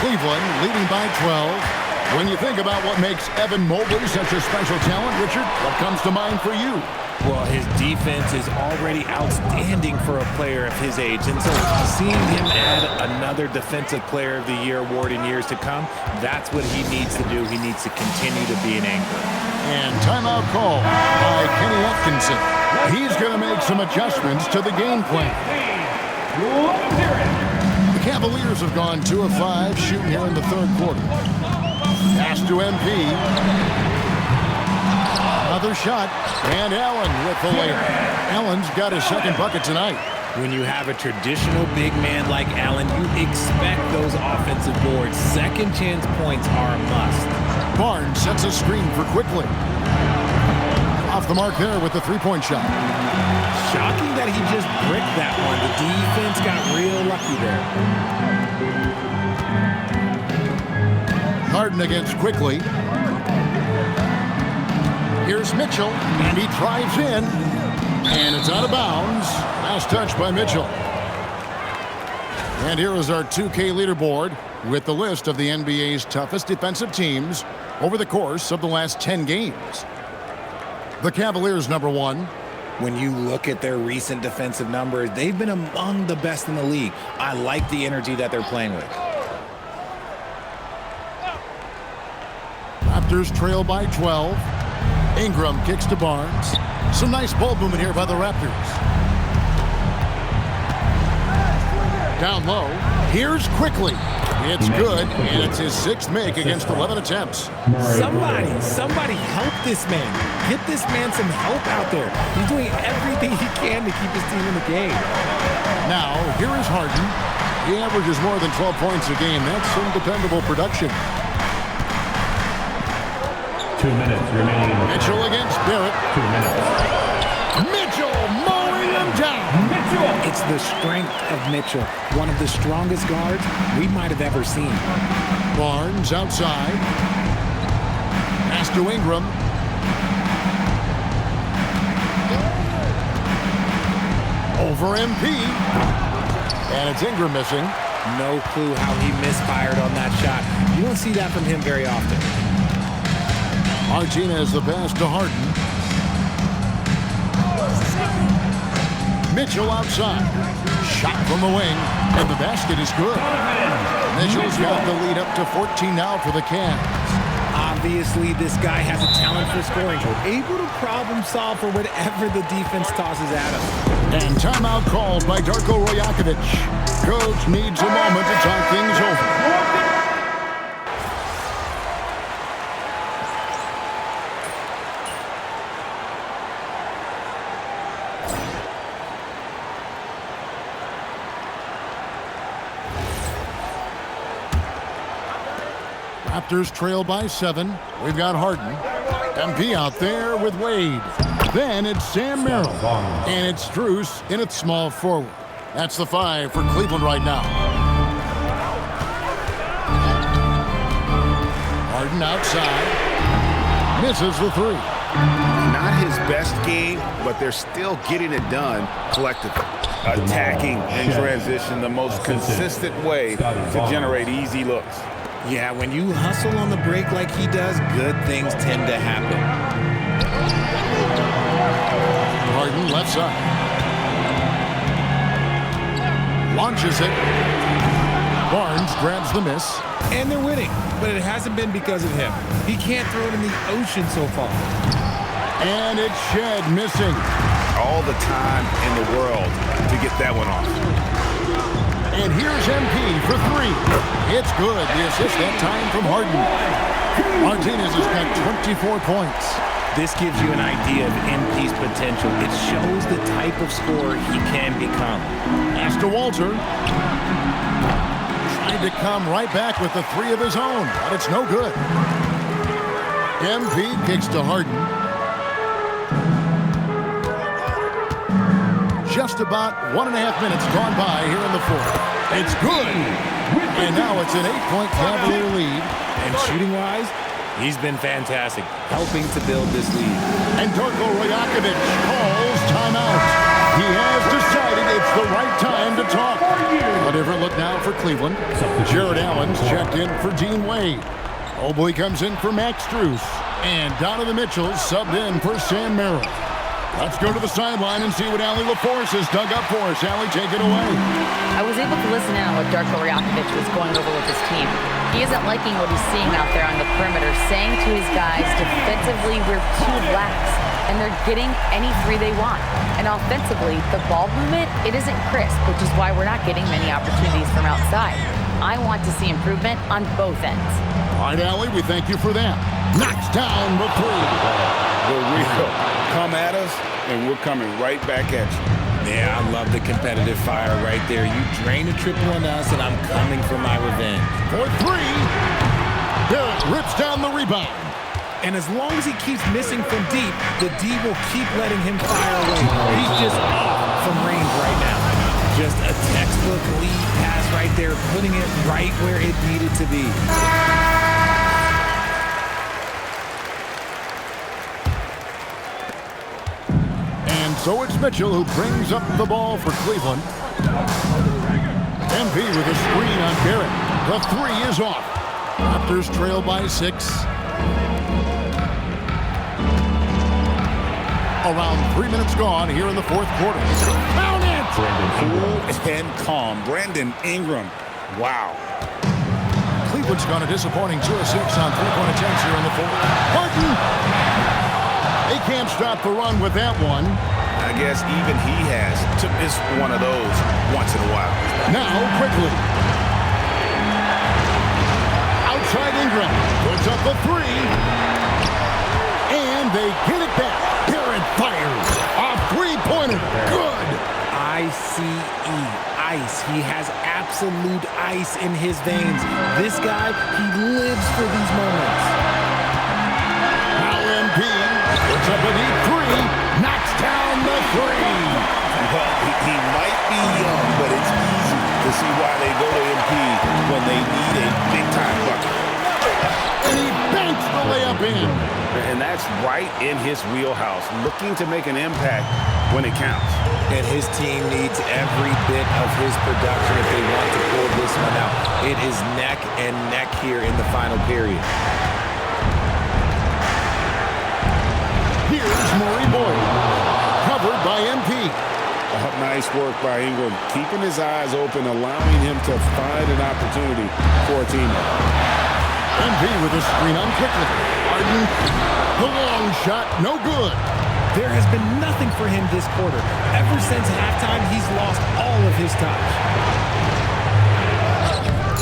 Cleveland leading by 12. When you think about what makes Evan Mobley such a special talent, Richard, what comes to mind for you? Well, his defense is already outstanding for a player of his age, and so seeing him add another Defensive Player of the Year award in years to come, that's what he needs to do. He needs to continue to be an anchor. And timeout call by Kenny Atkinson. He's going to make some adjustments to the game plan. The Cavaliers have gone 2 of 5 shooting here in the third quarter. Pass to MP. Another shot, and Allen with the layup. Allen's got his second bucket tonight. When you have a traditional big man like Allen, you expect those offensive boards. Second chance points are a must. Barnes sets a screen for Quickly. Off the mark there with the three-point shot. Shocking that he just bricked that one. The defense got real lucky there. Harden against Quickly. Here's Mitchell, and he drives in, and it's out of bounds. Last touch by Mitchell. And here is our 2K leaderboard with the list of the NBA's toughest defensive teams over the course of the last 10 games. The Cavaliers, number 1. When you look at their recent defensive numbers, they've been among the best in the league. I like the energy that they're playing with. Raptors trail by 12. Ingram kicks to Barnes. Some nice ball movement here by the Raptors. Down low. Here's Quickly. It's good, and it's his 6th make against 11 attempts. Somebody help this man. Get this man some help out there. He's doing everything he can to keep his team in the game. Now, here is Harden. He averages more than 12 points a game. That's some dependable production. 2 minutes remaining in the Mitchell against Barrett. 2 minutes. Mitchell mowing him down. It's the strength of Mitchell, one of the strongest guards we might have ever seen. Barnes outside. Pass to Ingram. Over MP. And it's Ingram missing. No clue how he misfired on that shot. You don't see that from him very often. Martinez the pass to Harden. Mitchell outside. Shot from the wing, and the basket is good. Mitchell's got the lead up to 14 now for the Cavs. Obviously, this guy has a talent for scoring. Able to problem solve for whatever the defense tosses at him. And timeout called by Darko Rajakovic. Coach needs a moment to talk things over. Raptors trail by 7. We've got Harden. MP out there with Wade. Then it's Sam Merrill. And it's Strus in at small forward. That's the 5 for Cleveland right now. Harden outside. Misses the 3. Not his best game, but they're still getting it done collectively. Attacking in transition, the most consistent way to generate easy looks. Yeah, when you hustle on the break like he does, good things tend to happen. Harden left side. Launches it. Barnes grabs the miss. And they're winning, but it hasn't been because of him. He can't throw it in the ocean so far. And it's Shed missing. All the time in the world to get that one off. And here's MP for 3. It's good. The assist that time from Harden. Martinez has got 24 points. This gives you an idea of MP's potential. It shows the type of scorer he can become. Pass to Walter. Tried to come right back with the 3 of his own, but it's no good. MP kicks to Harden. Just about 1.5 minutes gone by here in the 4th. It's good. And now it's an 8-point Cavalier lead. And shooting-wise, he's been fantastic, helping to build this lead. And Darko Rajakovic calls timeout. He has decided it's the right time to talk. A different look now for Cleveland. Jared Allen's checked in for Dean Wade. Oboy comes in for Max Strus. And Donovan Mitchell subbed in for Sam Merrill. Let's go to the sideline and see what Allie LaForce has dug up for us. Allie, take it away. I was able to listen in on what Darko Rajakovic was going over with his team. He isn't liking what he's seeing out there on the perimeter, saying to his guys, defensively, we're too lax, and they're getting any three they want. And offensively, the ball movement, it isn't crisp, which is why we're not getting many opportunities from outside. I want to see improvement on both ends. All right, Allie, we thank you for that. Knocks down the three. The real. Come at us, and we're coming right back at you. Yeah, I love the competitive fire right there. You drain a triple on us, and I'm coming for my revenge. For three. Barrett rips down the rebound. And as long as he keeps missing from deep, the D will keep letting him fire away. He's just off from range right now. Just a textbook lead pass right there, putting it right where it needed to be. So it's Mitchell who brings up the ball for Cleveland. MP with a screen on Barrett. The three is off. Raptors trail by 6. Around 3 minutes gone here in the fourth quarter. Count it! Cool and calm. Brandon Ingram. Wow. Cleveland's gone a disappointing 2 of 6 on three-point attempts here in the fourth. Harden! They can't stop the run with that one. I guess even he has to miss one of those once in a while. Now, quickly. Outside Ingram. Puts up the three. And they get it back. Barrett fires. A three-pointer. Good. ICE. Ice. He has absolute ice in his veins. This guy, he lives for these moments. Now MP puts up a deep three. Knocks down the three. Well, he might be young, but it's easy to see why they go to MP when they need a big-time bucket. And he banks the layup in. And that's right in his wheelhouse, looking to make an impact when it counts. And his team needs every bit of his production if they want to pull this one out. It is neck and neck here in the final period. Here's Murray Boyd, covered by MP. Nice work by Ingram, keeping his eyes open, allowing him to find an opportunity for a teammate. MP with a screen on quickly. Harden, the long shot, no good. There has been nothing for him this quarter. Ever since halftime, he's lost all of his touch.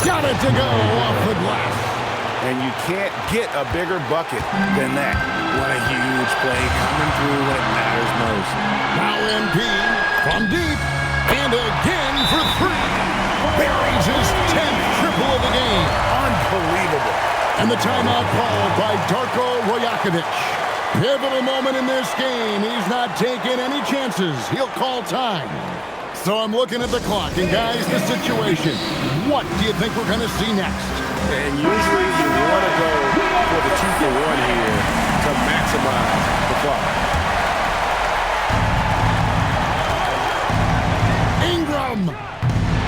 Got it to go off the glass. And you can't get a bigger bucket than that. What a huge play coming through when it matters most. Now MP from deep, and again for three. Buries his 10th triple of the game. Unbelievable. And the timeout called by Darko Rajakovic. Pivotal moment in this game. He's not taking any chances. He'll call time. So I'm looking at the clock, and guys, the situation. What do you think we're going to see next? And usually you want to go for the 2-for-1 here to maximize the clock. Ingram!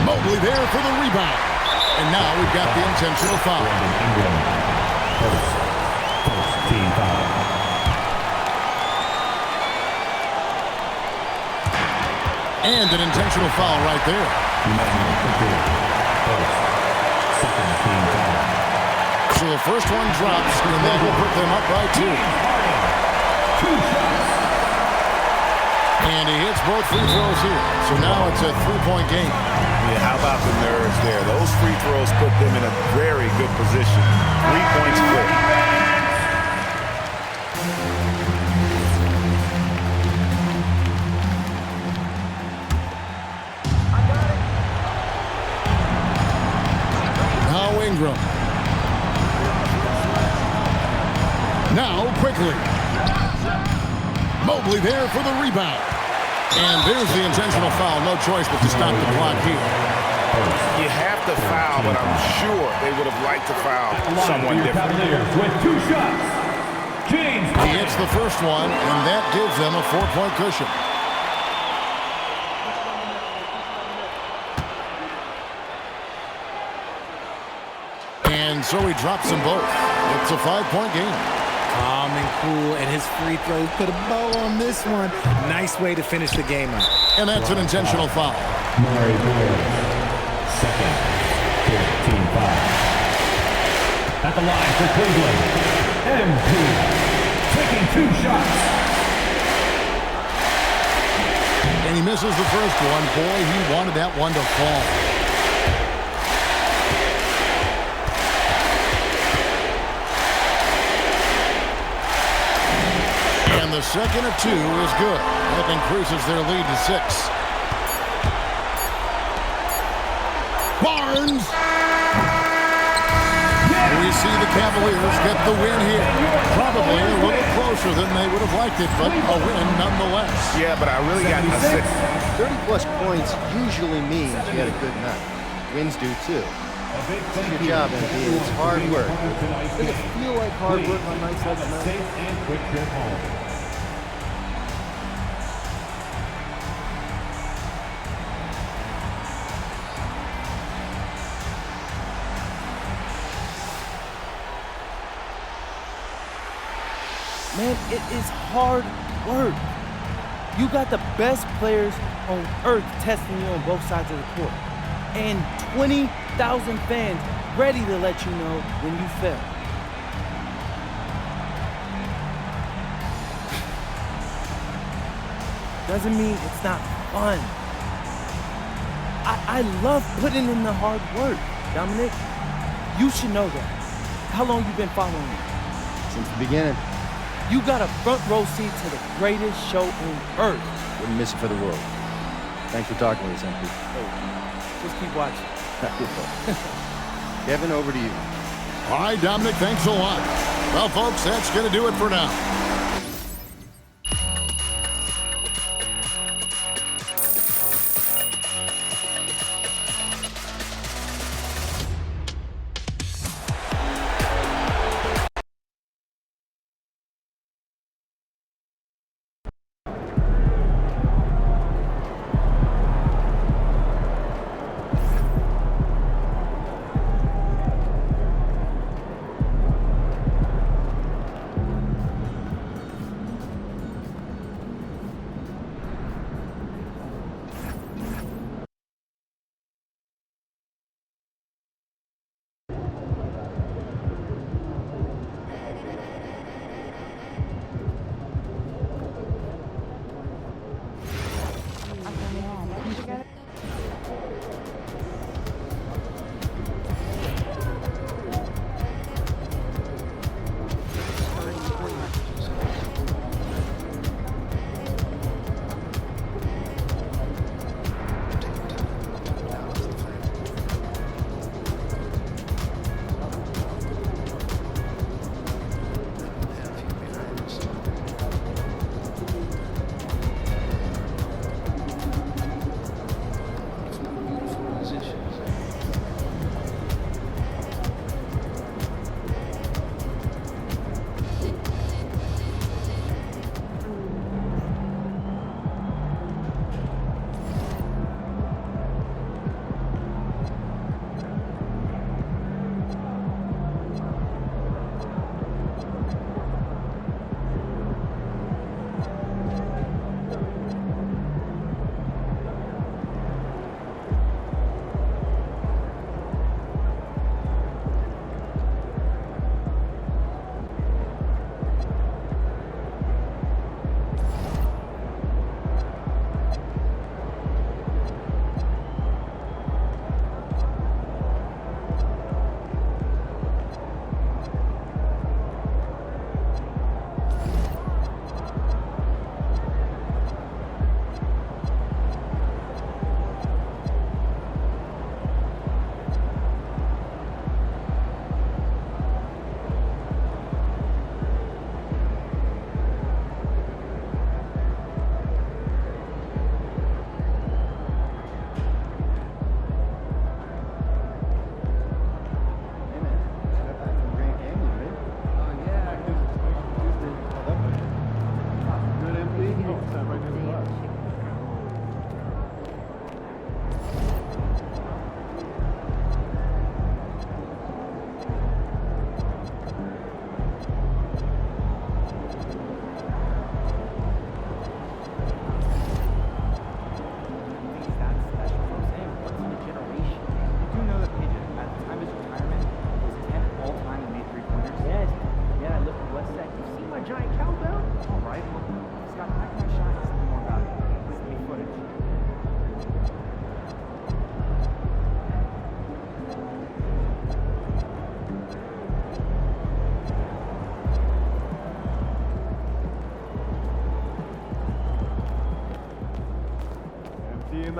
Mobley there for the rebound. And now we've got the intentional foul. Ingram. First team foul. And an intentional foul right there. Second team foul. So the first one drops, and that will put them up by 2. 2 shots. And he hits both free throws here. So now it's a 3-point game. Yeah, how about the nerves there? Those free throws put them in a very good position. 3 points quick. Now Ingram. Now quickly. Mobley there for the rebound. And there's the intentional foul. No choice but to stop the clock here. You have to foul, but I'm sure they would have liked to foul someone different. With 2 shots, James. He hits the first one, and that gives them a 4-point cushion. And so he drops them both. It's a 5-point game. Calm and cool, and his free throws put a bow on this one. Nice way to finish the game out. And that's an intentional foul. Murray Boyles, second, team foul. At the line for Cleveland, MP, taking 2 shots. And he misses the first one. Boy, he wanted that one to fall. And the second of 2 is good. That increases their lead to 6. Barnes! We see the Cavaliers get the win here. Probably a little closer than they would have liked it, but a win nonetheless. Yeah, but I really got to say 30-plus points usually means you had a good night. Wins do, too. Good job, MP. It's hard work. Does it feel like hard work on nights like tonight? And quick trip home. Man, it is hard work. You got the best players on earth testing you on both sides of the court. And 20,000 fans ready to let you know when you fail. Doesn't mean it's not fun. I love putting in the hard work, Dominic. You should know that. How long you been following me? Since the beginning. You got a front row seat to the greatest show on earth. Wouldn't miss it for the world. Thanks for talking with us, MP. Hey, just keep watching. Kevin, over to you. All right, Dominic, thanks a lot. Well, folks, that's going to do it for now.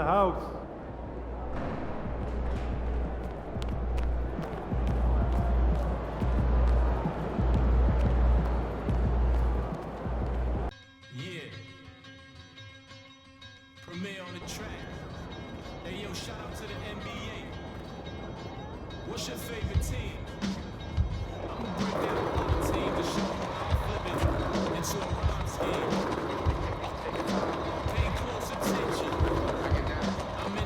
the house. Yeah. Premier on the track. Hey yo, shout out to the NBA. What's your favorite team? I'ma break down all the teams to show you how I flip it into a rhyme scheme. Pay close attention. I'm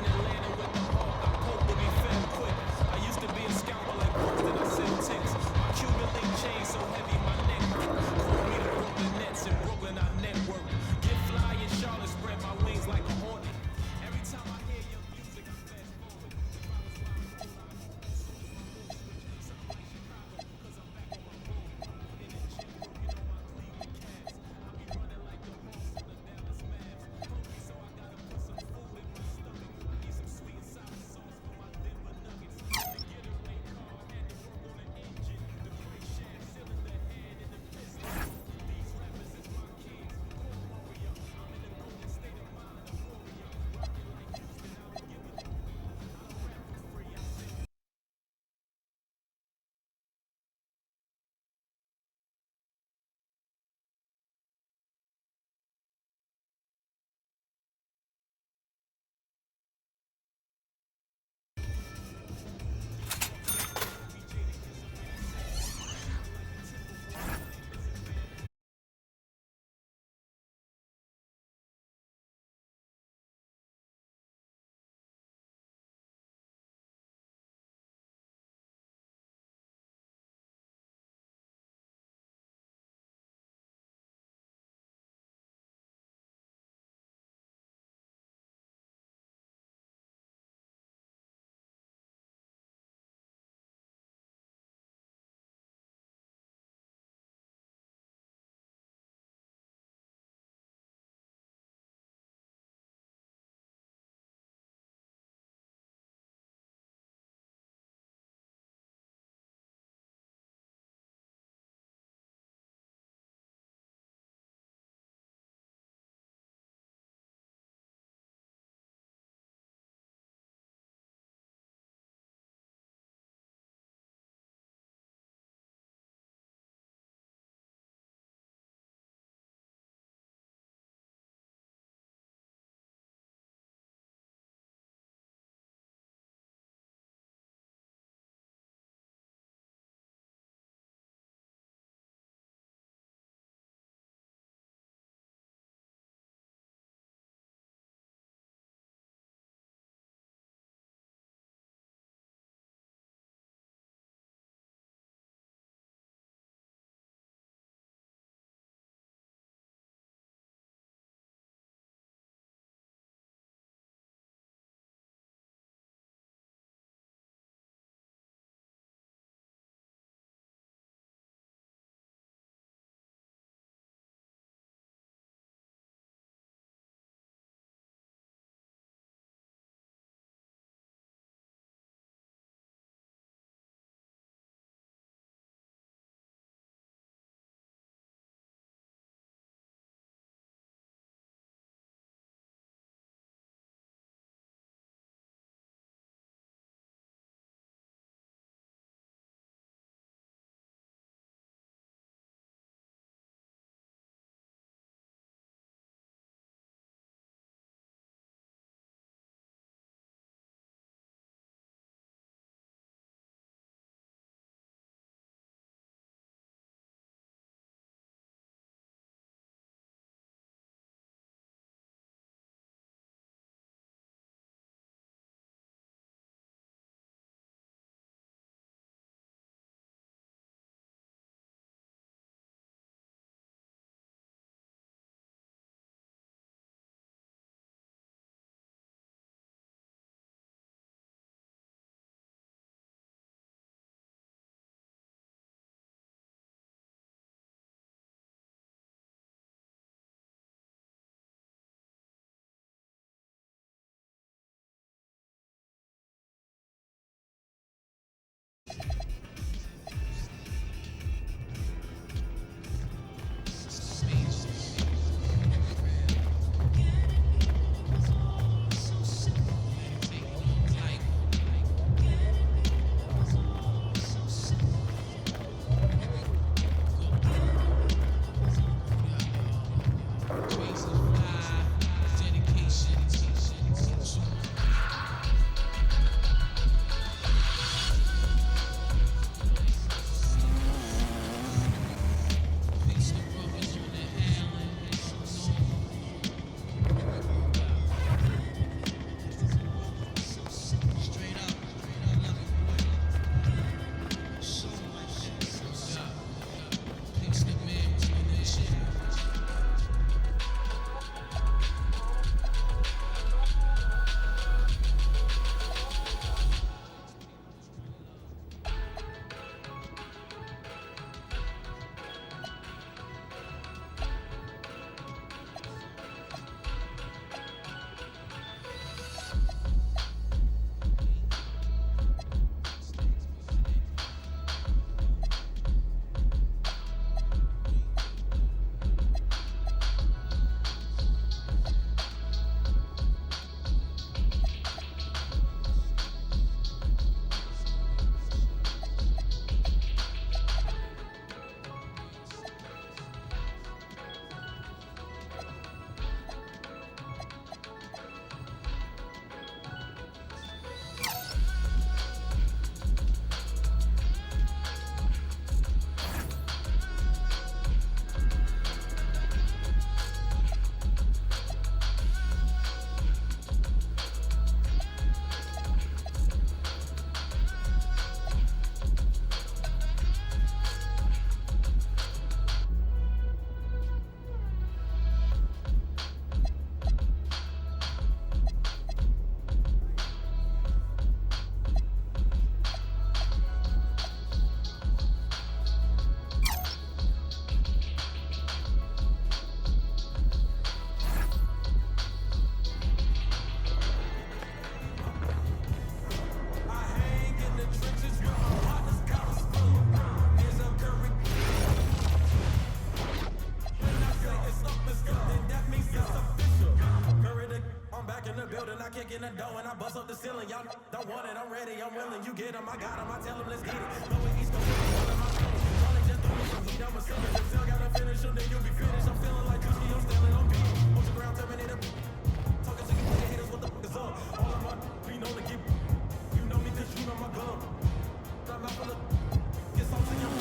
in the door and I bust up the ceiling. Y'all don't want it, I'm ready, I'm willing. You get them, I got them, I tell them, let's get it. Go with East Coast, one of my friends. Charlie just threw me some heat, I'm a sinner. If still gotta finish them, then you'll be finished. I'm feeling like Juicy, I'm stealing, I'm beating. Watch the ground, Terminator. Talking to you, nigga, haters, what the fuck is up? All of my, we know to keep. You know me, cause you know my gun. I'm not full of. Get something, I'm.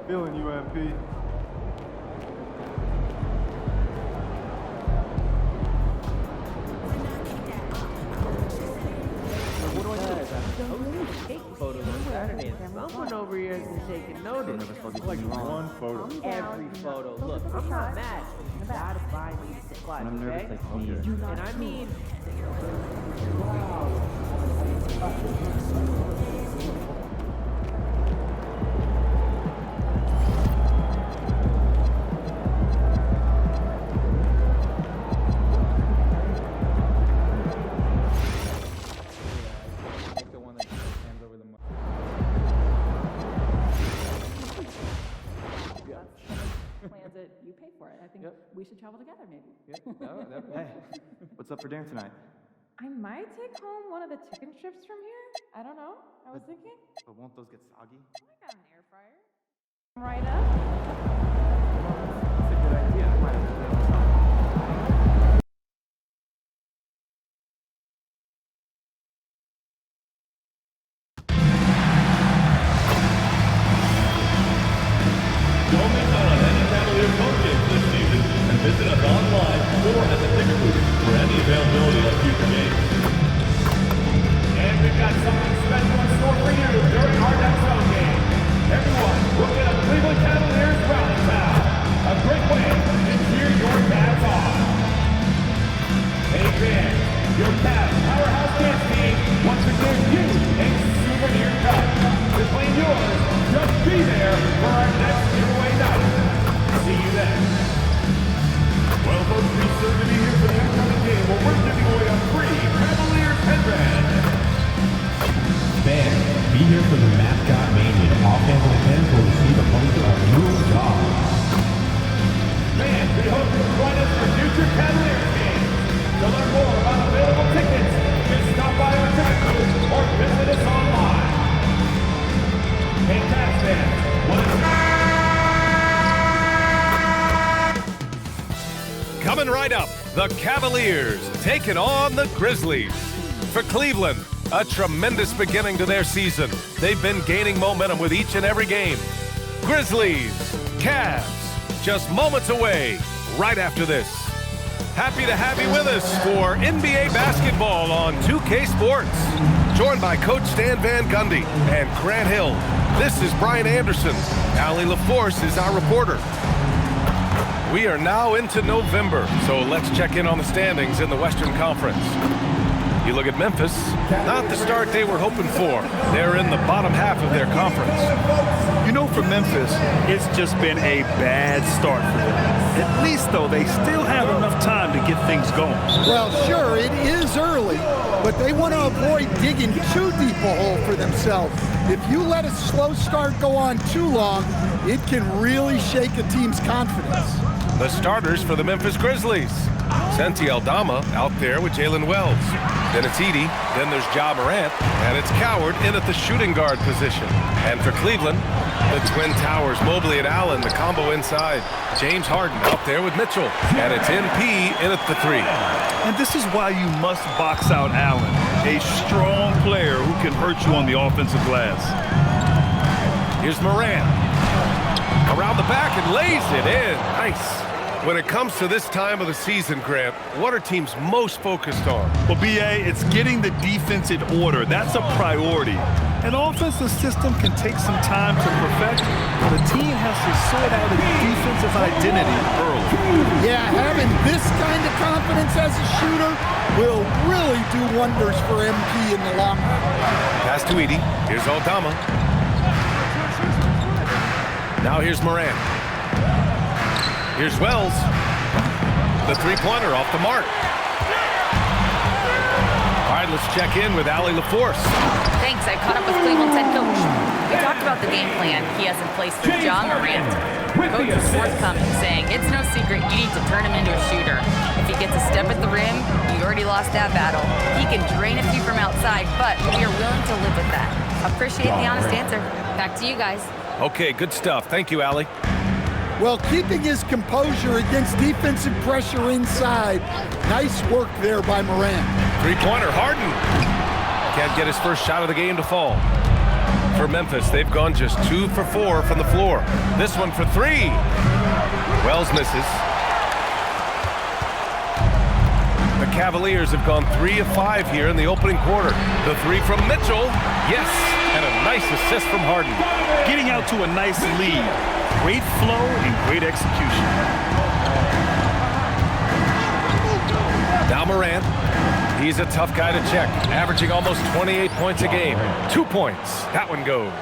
Feeling you, MP. Photos on Saturday, and someone over here has been taking notice. Like one photo. Every photo. Look, I'm not mad. You gotta buy me supplies, I'm nervous, okay? like me. And I mean, plans it, you pay for it. I think we should travel together, maybe. Hey, what's up for dinner tonight? I might take home one of the chicken strips from here. I don't know. I was thinking. But won't those get soggy? I got an air fryer. Right up. That's a good idea. I might have to do it. Visit us online or at the ticket booth for any availability of future games. And we've got something special in store for you during our next home game. Everyone, we'll get a Cleveland Cavaliers rally foul. A great way to cheer your Cavs on. Hey fans, your Cavs powerhouse dance team wants to give you a souvenir cup. To claim yours, just be there for our next giveaway night. See you then. Well, folks, be certain to be here for the upcoming game where we're giving away a free Cavaliers headband. Fans, be here for the Mascot Mania. All family fans will receive a poster of your dog. Fans, we hope you'll join us for future Cavaliers games. To learn more about available tickets, just stop by our ticket booth or visit us online. Hey, Cavs fans, what is Coming right up, the Cavaliers taking on the Grizzlies. For Cleveland, a tremendous beginning to their season. They've been gaining momentum with each and every game. Grizzlies, Cavs, just moments away right after this. Happy to have you with us for NBA basketball on 2K Sports. Joined by Coach Stan Van Gundy and Grant Hill. This is Brian Anderson. Allie LaForce is our reporter. We are now into November, so let's check in on the standings in the Western Conference. You look at Memphis, not the start they were hoping for. They're in the bottom half of their conference. You know, for Memphis, it's just been a bad start for them. At least, though, they still have enough time to get things going. Well, sure, it is early, but they want to avoid digging too deep a hole for themselves. If you let a slow start go on too long, it can really shake a team's confidence. The starters for the Memphis Grizzlies. Santi Aldama out there with Jalen Wells. Then it's Edey, then there's Ja Morant, and it's Coward in at the shooting guard position. And for Cleveland, the Twin Towers, Mobley and Allen, the combo inside. James Harden out there with Mitchell, and it's MP in at the 3. And this is why you must box out Allen, a strong player who can hurt you on the offensive glass. Here's Morant. Around the back and lays it in. Nice. When it comes to this time of the season, Grant, what are teams most focused on? Well, B.A., it's getting the defense in order. That's a priority. An offensive system can take some time to perfect, but a team has to sort out its defensive identity early. Yeah, having this kind of confidence as a shooter will really do wonders for MP in the long run. Pass to Edey. Here's Aldama. Now here's Morant. Here's Wells. The three-pointer off the mark. All right, let's check in with Allie LaForce. Thanks. I caught up with Cleveland's head coach. We talked about the game plan he has in place for Ja Morant. Coach was forthcoming, saying it's no secret you need to turn him into a shooter. If he gets a step at the rim, you already lost that battle. He can drain a few from outside, but we are willing to live with that. Appreciate the honest answer. Back to you guys. Okay, good stuff. Thank you, Allie. Well, keeping his composure against defensive pressure inside. Nice work there by Morant. Three-pointer, Harden. Can't get his first shot of the game to fall. For Memphis, they've gone just 2 for 4 from the floor. This one for 3. Wells misses. The Cavaliers have gone 3 of 5 here in the opening quarter. The 3 from Mitchell. Yes, and a nice assist from Harden. Getting out to a nice lead. Great flow and great execution. Now Morant. He's a tough guy to check, averaging almost 28 points a game. 2 points. That one goes.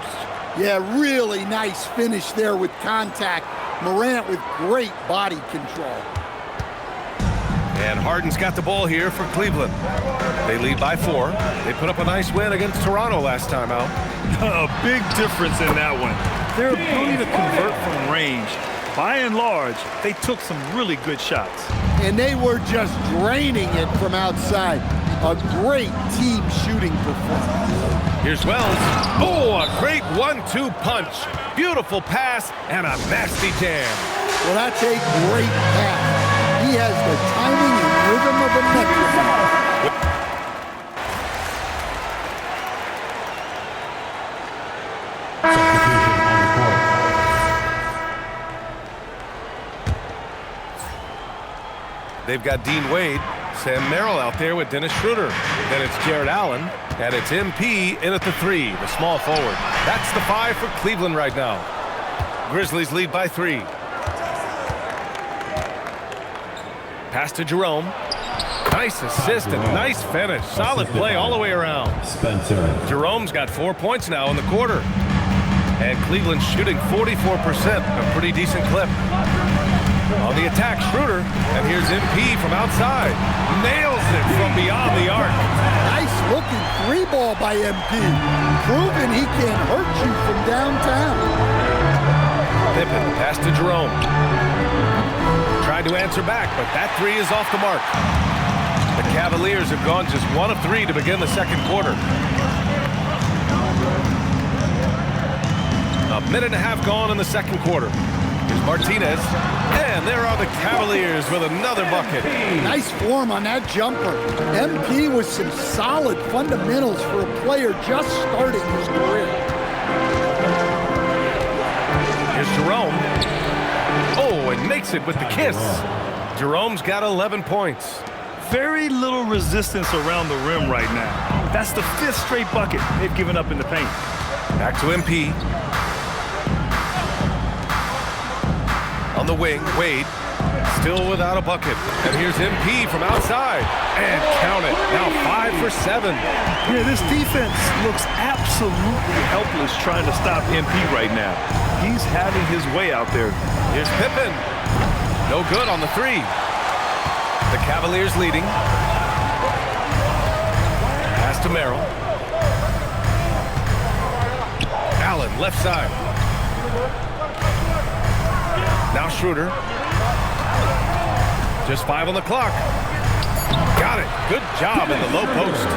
Yeah, really nice finish there with contact. Morant with great body control. And Harden's got the ball here for Cleveland. They lead by 4. They put up a nice win against Toronto last time out. A big difference in that one. Their ability to convert from range. By and large, they took some really good shots. And they were just draining it from outside. A great team shooting performance. Here's Wells. Oh, a great 1-2 punch. Beautiful pass and a nasty jam. Well, that's a great pass. He has the timing and rhythm of a metronome. They've got Dean Wade, Sam Merrill out there with Dennis Schroeder. Then it's Jared Allen, and it's MP in at the 3, the small forward. That's the 5 for Cleveland right now. Grizzlies lead by 3. Pass to Jerome. Nice assist and nice finish. Solid play all the way around. Jerome's got 4 points now in the quarter. And Cleveland's shooting 44%, a pretty decent clip. On the attack, Schroeder, and here's MP from outside. Nails it from beyond the arc. Nice looking 3-ball by MP. Proving he can hurt you from downtown. Pippen, pass to Jerome. Tried to answer back, but that 3 is off the mark. The Cavaliers have gone just 1 of 3 to begin the second quarter. A minute and a half gone in the second quarter. Here's Martinez, and there are the Cavaliers with another bucket. Nice form on that jumper. MP with some solid fundamentals for a player just starting his career. Here's Jerome. Oh, and makes it with the kiss. Jerome's got 11 points. Very little resistance around the rim right now. That's the 5th straight bucket they've given up in the paint. Back to MP. On the wing, Wade, still without a bucket. And here's MP from outside. And count it. Now 5 for 7. Yeah, this defense looks absolutely helpless trying to stop MP right now. He's having his way out there. Here's Pippen. No good on the 3. The Cavaliers leading. Pass to Merrill. Allen, left side. Now Schroeder. Just 5 on the clock. Got it. Good job in the low post.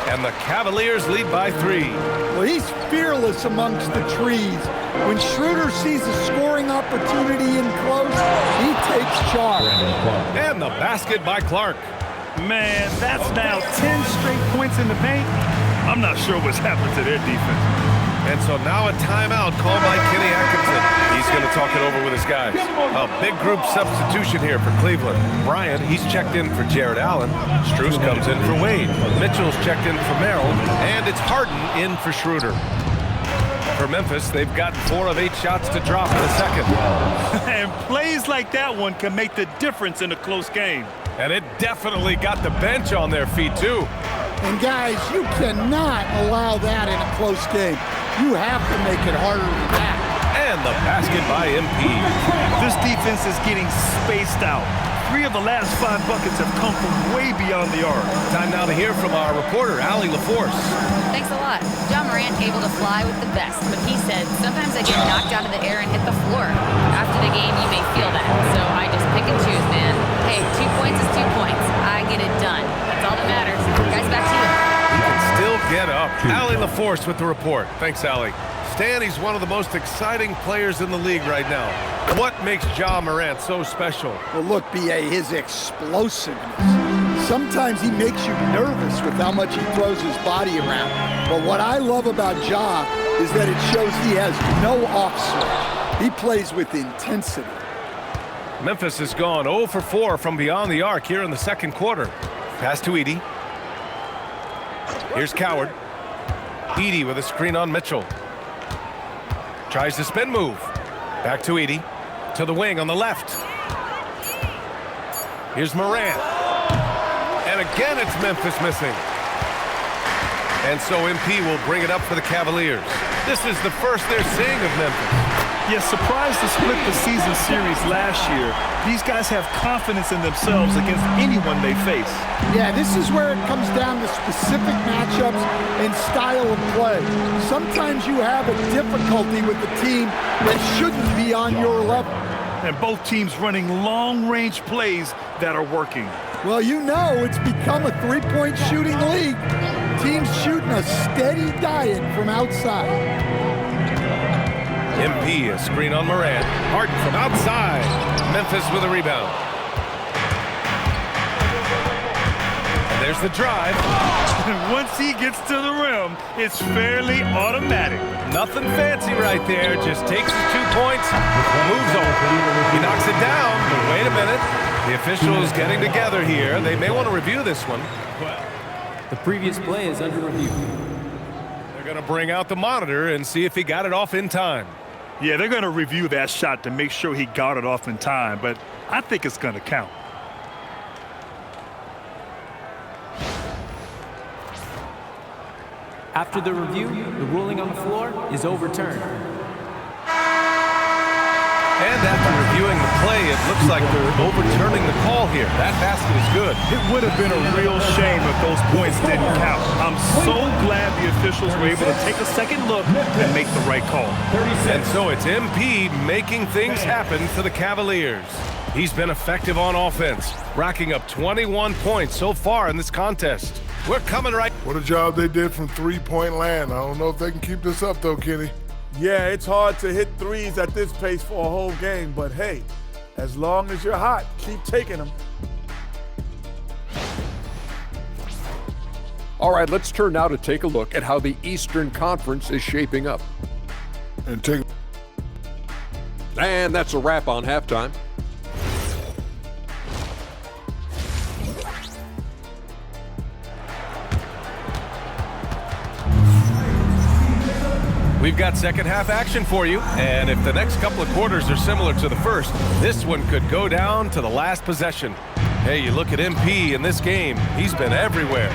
And the Cavaliers lead by 3. Well, he's fearless amongst the trees. When Schroeder sees a scoring opportunity in close, he takes charge. And the basket by Clark. Man, that's now 10 straight points in the paint. I'm not sure what's happened to their defense. And so now a timeout called by Kenny Atkinson. He's going to talk it over with his guys. A big group substitution here for Cleveland. Bryant, he's checked in for Jared Allen. Strus comes in for Wade. Mitchell's checked in for Merrill. And it's Harden in for Schroeder. For Memphis, they've gotten 4 of 8 shots to drop in the second. And plays like that one can make the difference in a close game. And it definitely got the bench on their feet, too. And guys, you cannot allow that in a close game. You have to make it harder than that. And the basket by MP. This defense is getting spaced out. 3 of the last 5 buckets have come from way beyond the arc. Time now to hear from our reporter, Allie LaForce. Thanks a lot. John Morant able to fly with the best, but he said, sometimes I get knocked out of the air and hit the floor. After the game, you may feel that, so I just pick and choose, man. Hey, 2 points is 2 points. I get it done. That's all that matters. Guys, back to you. He can still get up. Allie LaForce with the report. Thanks, Allie. Stan, he's one of the most exciting players in the league right now. What makes John Morant so special? Well, look, B.A., his explosiveness. Sometimes he makes you nervous with how much he throws his body around. But what I love about Ja is that it shows he has no off switch. He plays with intensity. Memphis has gone 0 for 4 from beyond the arc here in the second quarter. Pass to Edey. Here's Coward. Edey with a screen on Mitchell. Tries the spin move. Back to Edey. To the wing on the left. Here's Morant. And again, it's Memphis missing. And so MP will bring it up for the Cavaliers. This is the first they're seeing of Memphis. Yes, surprised to split the season series last year. These guys have confidence in themselves against anyone they face. Yeah, this is where it comes down to specific matchups and style of play. Sometimes you have a difficulty with the team that shouldn't be on your level. And both teams running long-range plays that are working. Well, you know it's become a three-point shooting league. Teams shooting a steady diet from outside. MP, a screen on Morant. Harden from outside. Memphis with a rebound. And there's the drive. Once he gets to the rim, it's fairly automatic. Nothing fancy right there. Just takes the 2 points, moves on. He knocks it down, but wait a minute. The officials getting together here. They may want to review this one. The previous play is under review. They're going to bring out the monitor and see if he got it off in time. Yeah, they're going to review that shot to make sure he got it off in time, but I think it's going to count. After the review, the ruling on the floor is overturned. And after reviewing the play, it looks like they're overturning the call here. That basket is good. It would have been a real shame if those points didn't count. I'm so glad the officials were able to take a second look and make the right call. And so it's MP making things happen for the Cavaliers. He's been effective on offense, racking up 21 points so far in this contest. We're coming right. What a job they did from three-point land. I don't know if they can keep this up, though, Kenny. Yeah, it's hard to hit threes at this pace for a whole game, but hey, as long as you're hot, keep taking them. All right, let's turn now to take a look at how the Eastern Conference is shaping up. And that's a wrap on halftime. We've got second half action for you, and if the next couple of quarters are similar to the first, this one could go down to the last possession. Hey, you look at MP in this game, he's been everywhere.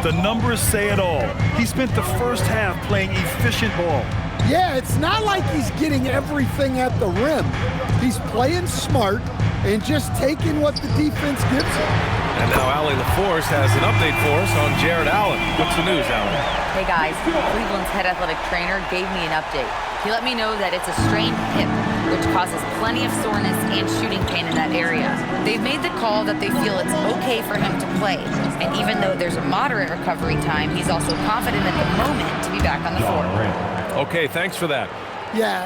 The numbers say it all. He spent the first half playing efficient ball. Yeah, it's not like he's getting everything at the rim. He's playing smart and just taking what the defense gives him. And now Allie LaForce has an update for us on Jared Allen. What's the news, Allie? Hey guys, Cleveland's head athletic trainer gave me an update. He let me know that it's a strained hip, which causes plenty of soreness and shooting pain in that area. They've made the call that they feel it's okay for him to play. And even though there's a moderate recovery time, he's also confident at the moment to be back on the floor. Okay, thanks for that. Yeah,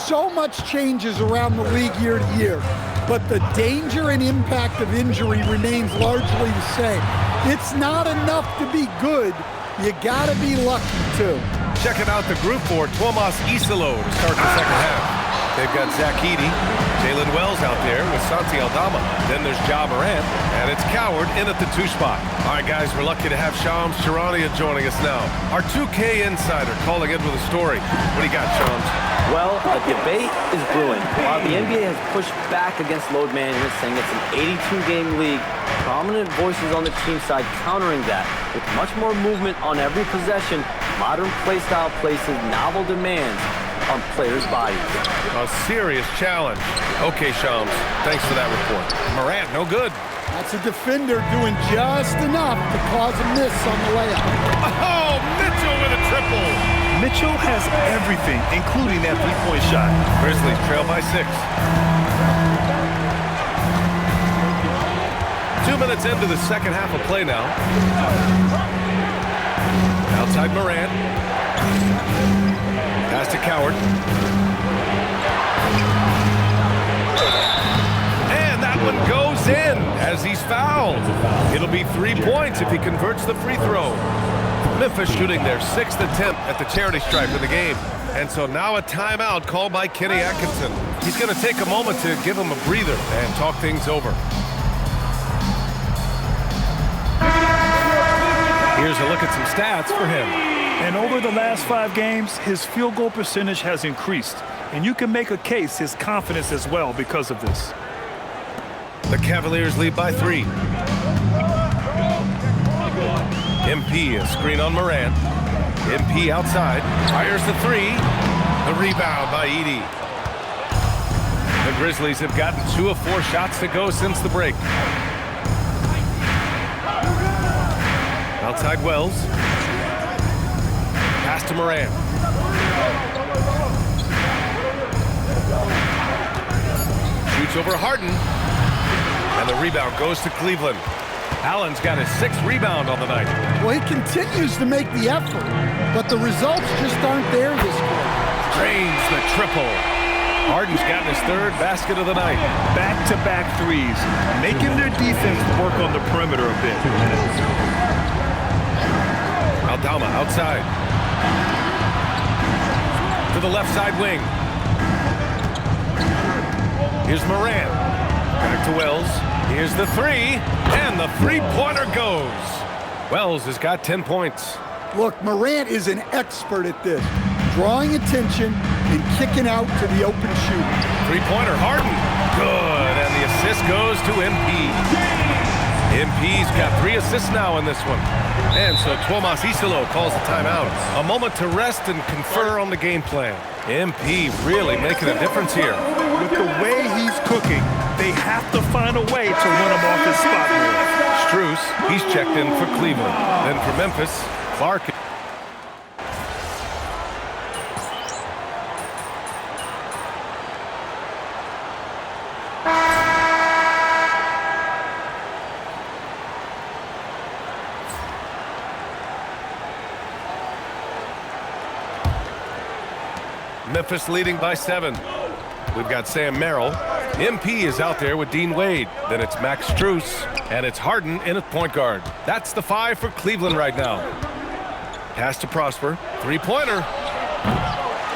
so much changes around the league year to year, but the danger and impact of injury remains largely the same. It's not enough to be good. You gotta be lucky too. Checking out the group for Tuomas Isalo to start the second half. They've got Zach Edey, Jalen Wells out there with Santi Aldama. Then there's Ja Morant, and it's Coward in at the 2 spot. All right, guys, we're lucky to have Shams Charania joining us now. Our 2K insider calling in with a story. What do you got, Shams? Well, a debate is brewing. While the NBA has pushed back against load management, saying it's an 82-game league, prominent voices on the team side countering that. With much more movement on every possession, modern play style places novel demands on players' bodies. A serious challenge. Okay, Shams, thanks for that report. Morant, no good. That's a defender doing just enough to cause a miss on the layup. Oh, Mitchell with a triple. Mitchell has everything, including that three-point shot. Grizzlies trail by 6. 2 minutes into the second half of play now. Outside Morant. Pass to Coward. And that one goes in as he's fouled. It'll be 3 points if he converts the free throw. Memphis shooting their 6th attempt at the charity stripe of the game. And so now a timeout called by Kenny Atkinson. He's going to take a moment to give him a breather and talk things over. Here's a look at some stats for him. And over the last 5 games, his field goal percentage has increased. And you can make a case his confidence as well because of this. The Cavaliers lead by 3. MP, a screen on Morant. MP outside, fires the 3. The rebound by Edey. The Grizzlies have gotten 2 of 4 shots to go since the break. Outside Wells. Pass to Morant. Shoots over Harden. And the rebound goes to Cleveland. Allen's got his 6th rebound on the night. Well, he continues to make the effort, but the results just aren't there this quarter. Drains the triple. Harden's gotten his 3rd basket of the night. Back-to-back threes, making their defense work on the perimeter a bit. 2 minutes. Aldama outside. To the left side wing. Here's Morant. Back to Wells. Here's the 3, and the 3-pointer goes. Wells has got 10 points. Look, Morant is an expert at this, drawing attention and kicking out to the open shooter. 3-pointer, Harden. Good, and the assist goes to MP. MP's got 3 assists now in this one. And so Tuomas Isalo calls the timeout. A moment to rest and confer on the game plan. MP really making a difference here. With the way he's cooking, they have to find a way to run him off his spot here. Str8, he's checked in for Cleveland. Then for Memphis, Clark. Memphis leading by 7. We've got Sam Merrill. MP is out there with Dean Wade. Then it's Max Strus, and it's Harden in at point guard. That's the 5 for Cleveland right now. Pass to Prosper. 3-pointer.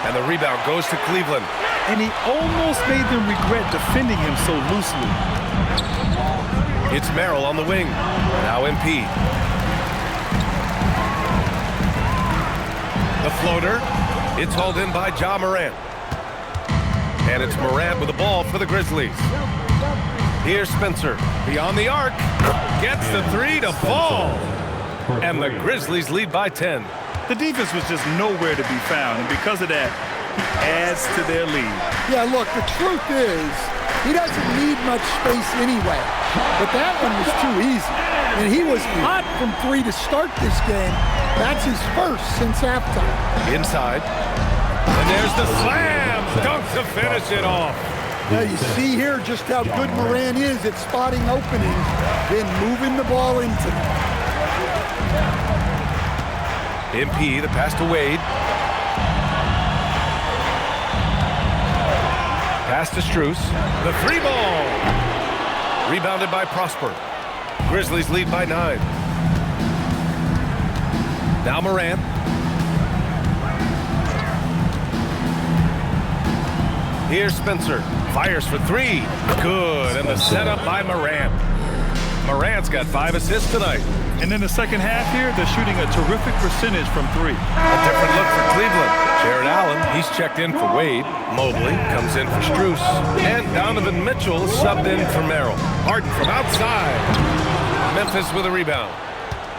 And the rebound goes to Cleveland. And he almost made them regret defending him so loosely. It's Merrill on the wing. Now MP. The floater. It's hauled in by Ja Morant. And it's Morant with the ball for the Grizzlies. Here's Spencer, beyond the arc, gets the three to fall. And the Grizzlies lead by 10. The defense was just nowhere to be found, and because of that, he adds to their lead. Yeah, look, the truth is, he doesn't need much space anyway. But that one was too easy. And he was hot from three to start this game. That's his first since halftime. Inside. And there's the slam dunk to finish it off. Now you see here just how good Moran is at spotting openings, then moving the ball into them. MP, the pass to Wade. Pass to Str8. The three ball. Rebounded by Prosper. Grizzlies lead by 9. Now Moran. Here's Spencer. Fires for three. Good. And the setup by Moran. Morant's got 5 assists tonight. And in the second half here, they're shooting a terrific percentage from three. A different look for Cleveland. Jared Allen, he's checked in for Wade. Mobley comes in for Str8. And Donovan Mitchell subbed in for Merrill. Harden from outside. Memphis with a rebound.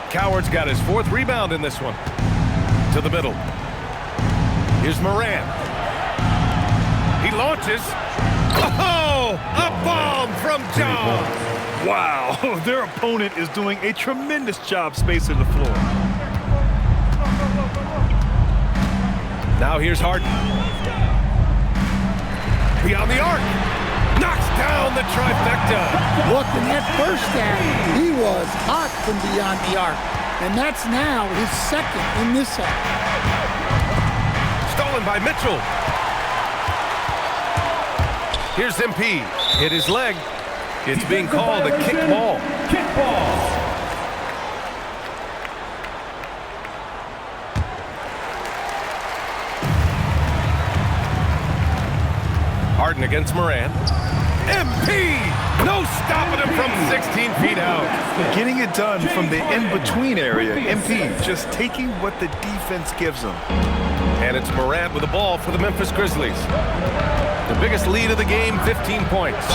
Coward's got his 4th rebound in this one. To the middle. Here's Moran. He launches. Oh, a bomb from John. Wow, their opponent is doing a tremendous job spacing the floor. Now here's Harden. Beyond the arc. Knocks down the trifecta. Look, in that first half, he was hot from beyond the arc. And that's now his 2nd in this half. Stolen by Mitchell. Here's MP. Hit his leg. It's being called a kick ball. Kick ball. Harden against Moran. MP! No stopping him from 16 feet out. Getting it done from the in-between area. MP just taking what the defense gives him. And it's Morant with the ball for the Memphis Grizzlies. The biggest lead of the game, 15 points.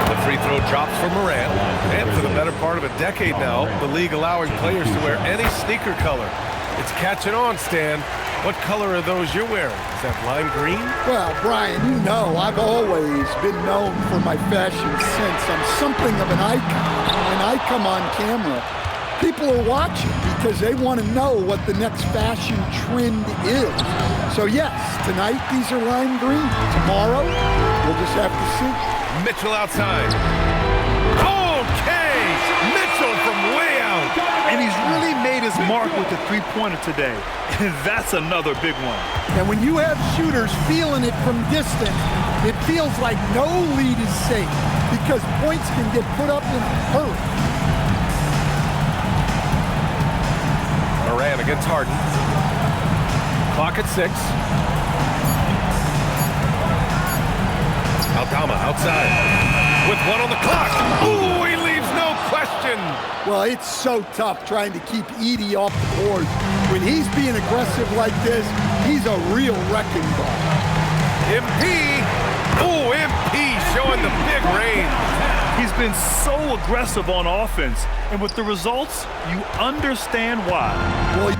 The free throw drops for Morant. And for the better part of a decade now, the league allowing players to wear any sneaker color. It's catching on, Stan. What color are those you're wearing? Is that lime green? Well, Brian, you know I've always been known for my fashion sense. I'm something of an icon. When I come on camera, people are watching because they want to know what the next fashion trend is. So yes, tonight these are lime green. Tomorrow, we'll just have to see. Mitchell outside. Okay! Mitchell from way out. And he's really made his mark with the three-pointer today. And that's another big one. And when you have shooters feeling it from distance, it feels like no lead is safe because points can get put up in a hurry. Moran against Harden. Clock at 6. Aldama outside. With 1 on the clock. Ooh, he leaves no question. Well, it's so tough trying to keep Edey off the board. When he's being aggressive like this, he's a real wrecking ball. MP. Ooh, MP showing the big range. He's been so aggressive on offense, and with the results, you understand why. Well,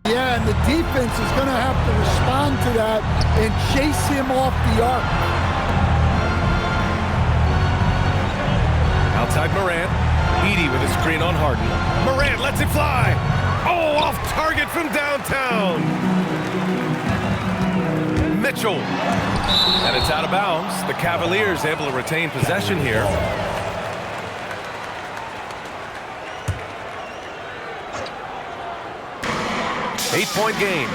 yeah, and the defense is going to have to respond to that and chase him off the arc. Outside Moran. Edey with a screen on Harden. Moran lets it fly. Oh, off target from downtown. Mitchell. And it's out of bounds. The Cavaliers able to retain possession here. Eight-point game.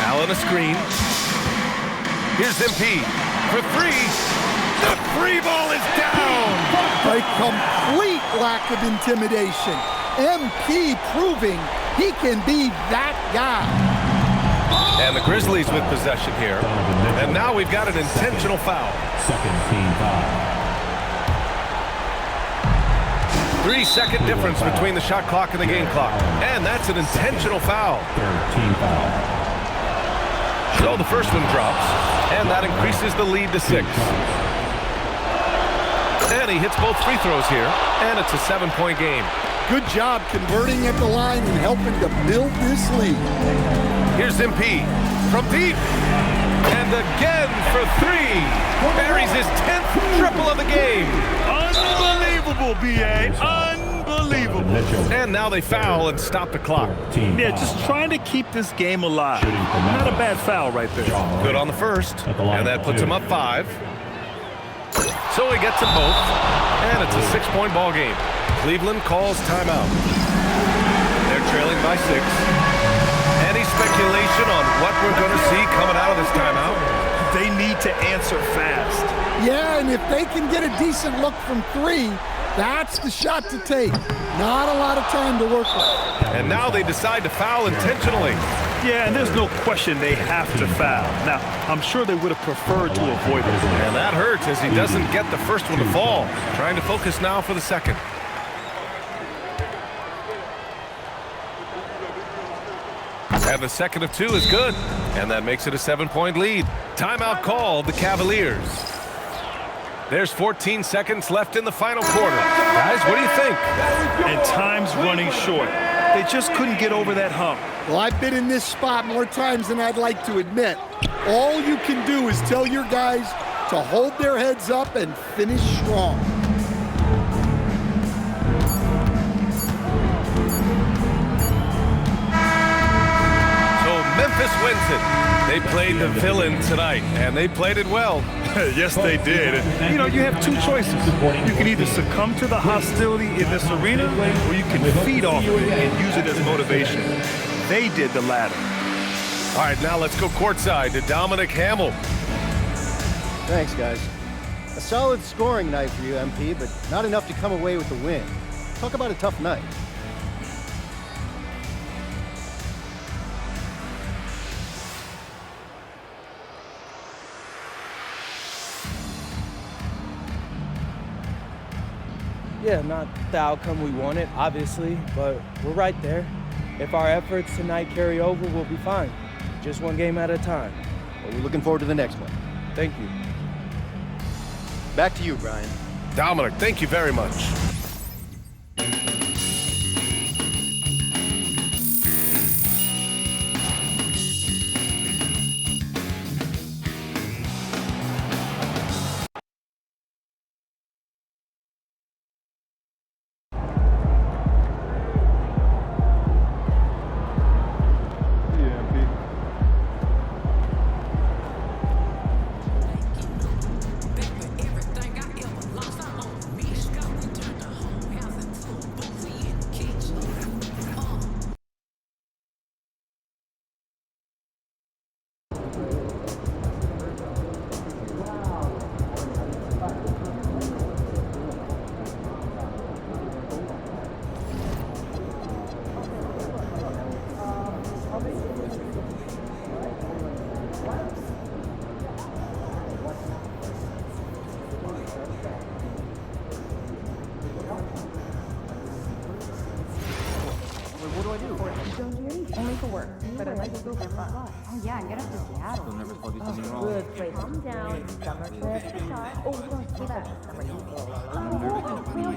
Allen a screen. Here's MP for 3. The free ball is down. A complete lack of intimidation. MP proving he can be that guy. And the Grizzlies with possession here. And now we've got an intentional foul. Second team foul. 3-second difference between the shot clock and the game clock. And that's an intentional foul. Third team foul. So the first one drops, and that increases the lead to 6. And he hits both free throws here, and it's a 7-point game. Good job converting at the line and helping to build this lead. Here's MP from deep. And again for 3. Buries his 10th triple of the game. Unbelievable, B.A. Unbelievable. And now they foul and stop the clock. Yeah, just trying to keep this game alive. Not a bad foul right there. Good on the first, and that puts him up 5. So he gets them both, and it's a 6-point ball game. Cleveland calls timeout. They're trailing by 6. Any speculation on what we're going to see coming out of this timeout? They need to answer fast. Yeah, and if they can get a decent look from 3, that's the shot to take. Not a lot of time to work with. And now they decide to foul intentionally. Yeah, and there's no question they have to foul. Now, I'm sure they would have preferred to avoid it. And that hurts as he doesn't get the first one to fall. Trying to focus now for the second. And the second of 2 is good. And that makes it a 7-point lead. Timeout called the Cavaliers. There's 14 seconds left in the final quarter. Guys, what do you think? And time's running short. They just couldn't get over that hump. Well, I've been in this spot more times than I'd like to admit. All you can do is tell your guys to hold their heads up and finish strong. Memphis wins it. They played the villain tonight, and they played it well. Yes, they did. And, you know, you have 2 choices. You can either succumb to the hostility in this arena, or you can feed off of it and use it as motivation. They did the latter. All right, now let's go courtside to Dominic Hamill. Thanks, guys. A solid scoring night for you, MP, but not enough to come away with the win. Talk about a tough night. Yeah, not the outcome we wanted, obviously, but we're right there. If our efforts tonight carry over, we'll be fine. Just one game at a time. Well, we're looking forward to the next one. Thank you. Back to you, Brian. Dominic, thank you very much. Only for work, but I'd like to go for fun. Oh yeah, and get up to Seattle. They'll never tell you something wrong. Good place. Calm down. Summer trip. Oh, we're going to say that. Summer trip. Oh, really?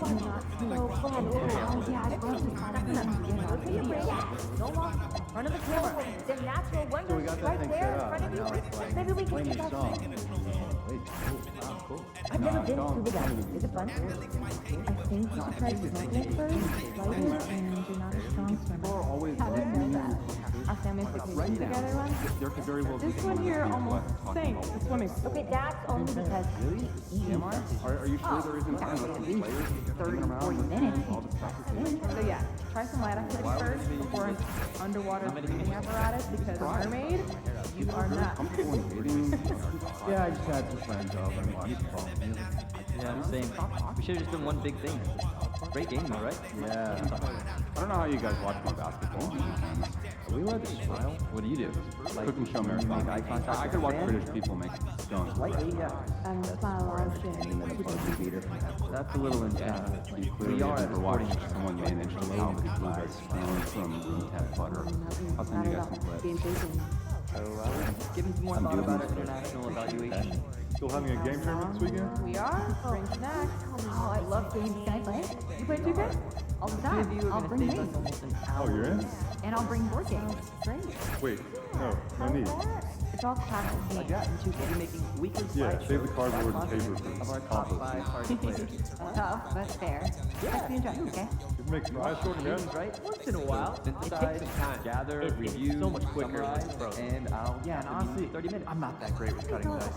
No, go ahead. Oh yeah, it's going to be fun. Take a break. Don't walk. Front of the camera. There's natural wonders right there in front of you. Maybe we can take that. I've never been to the guy. Is it fun? I think you should try snorkeling first. Lighter and you're not a strong swimmer. Haven't done that. Our family's vacation together once. This one here almost sank the swimming pool. Okay, that's only because really? Are you sure there isn't at least 30 or 40 minutes? So yeah, try some light activity first before an underwater breathing apparatus because mermaid, you are not. Yeah, I just had some friends over and watched the ball. Yeah, I'm saying we should have just done one big thing. Great game though, right? Yeah. I don't know how you guys watch my basketball. Are we allowed to smile? What do you do? Like cooking show marathon. Eye contact. I could watch British people make stones. Smile all day. That's a little intense. You clearly have never watched someone manage to pound the blue stone from room temp butter. I'll send you guys some clips. Give me some more thought about our international evaluation. Still having a game tournament this weekend? We are. Bring snacks. Oh, I love games. Can I play? You play 2K? All the time. I'll bring games. Oh, you're in? And I'll bring board games. Great. Wait, no need. It's all practice games. We'll be making weekly Yeah, slideshows save the cardboard and paper of our for top compost. 5 party players. Tough, but fair. Let's be enjoying, okay? You make fries short and gas? Right? Once in a while. Synthesize, It takes some time. gather, It's review, so much quicker when it's summarize, frozen. and I'll And honestly, 30 minutes. I'm not that great with cutting dice.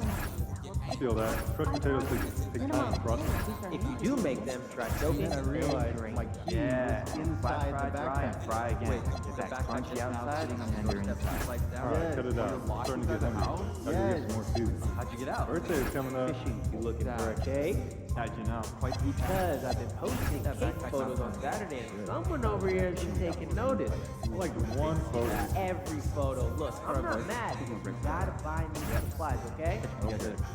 I feel that. Fresh potatoes take time to process. If you do make them, try soaking. Then I realized my key Yeah. inside the backpack. Fry again. Wait, Get that crunchy outside and you're inside. All right, cut it out. I'm starting to get hungry. Gotta get some more food. How'd you get out? Birthday's coming up. You looking for a cake? How'd you know? Because I've been posting cake photos on Saturday and someone over here has been taking notice. I like one photo. Every photo. Look, I'm not mad. You gotta buy me supplies, okay?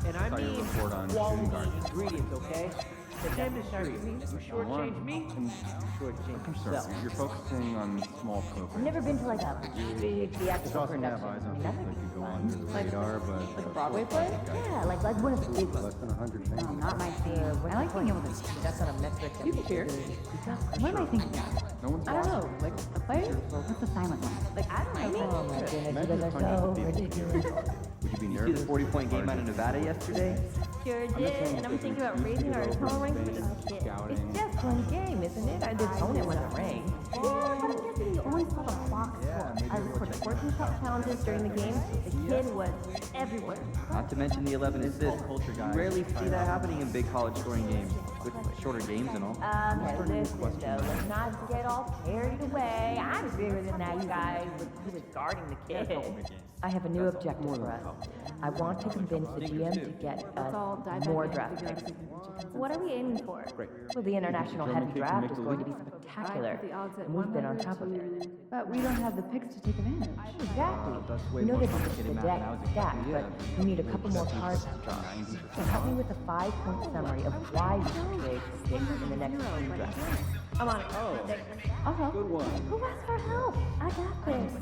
And I mean quality ingredients, okay? The demonstrate me, you shortchange me, you shortchange yourself. You're focusing on small programs. I've never been to like a big It's theatrical awesome to have production. eyes on things that could go under the Like- radar, but Like a Broadway play? Yeah, like one of the big ones. less than 100 things. No, not my favorite. I like being able to see. That's not a metric. You can hear. What am I thinking of? No one's I don't know. Like a play? What's the silent one? Like I don't know. Oh my goodness, you guys are so ridiculous. Would you be nervous? See the 40-point game out of Nevada yesterday? Sure did, and I'm thinking about raising our total ranks for this kid. It's just one game, isn't it? I did own it when it rained. Yeah, but I'm guessing you only saw the box score. I recorded 14 shot challenges during the game. The kid was everywhere. Not to mention the 11 assists. You rarely see that happening in big college scoring games, with shorter games and all. Okay, listen though, let's not get all carried away. I'm bigger than that guy who was guarding the kid. I have a new objective for us. I want to convince the GM to get us more draft picks. What are we aiming for? Well, the international heavy draft is going to be spectacular, and we've been on top of it. But we don't have the picks to take advantage. Exactly. We know that the deck is stacked, but we need a couple more cards to draw. So help me with a 5-point summary of why we should trade picks in the next few drafts. I'm on it. I'll help. Good one. Who asked for help? I got this.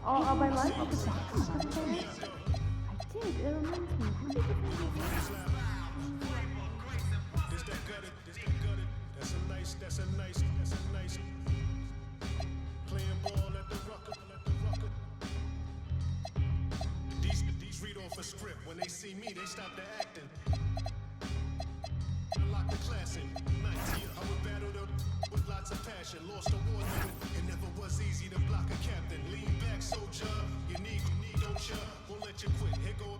All by lunch? I did. It reminds me. That's a nice. Playing ball at the rucker. These read off a script. When they see me, they stop their acting. Lock the class in. Nights, I would battle them with lots of passion. Lost the war, it never was easy to block a captain. Lean back, soldier. You need, don't ya? Won't let you quit. Here go.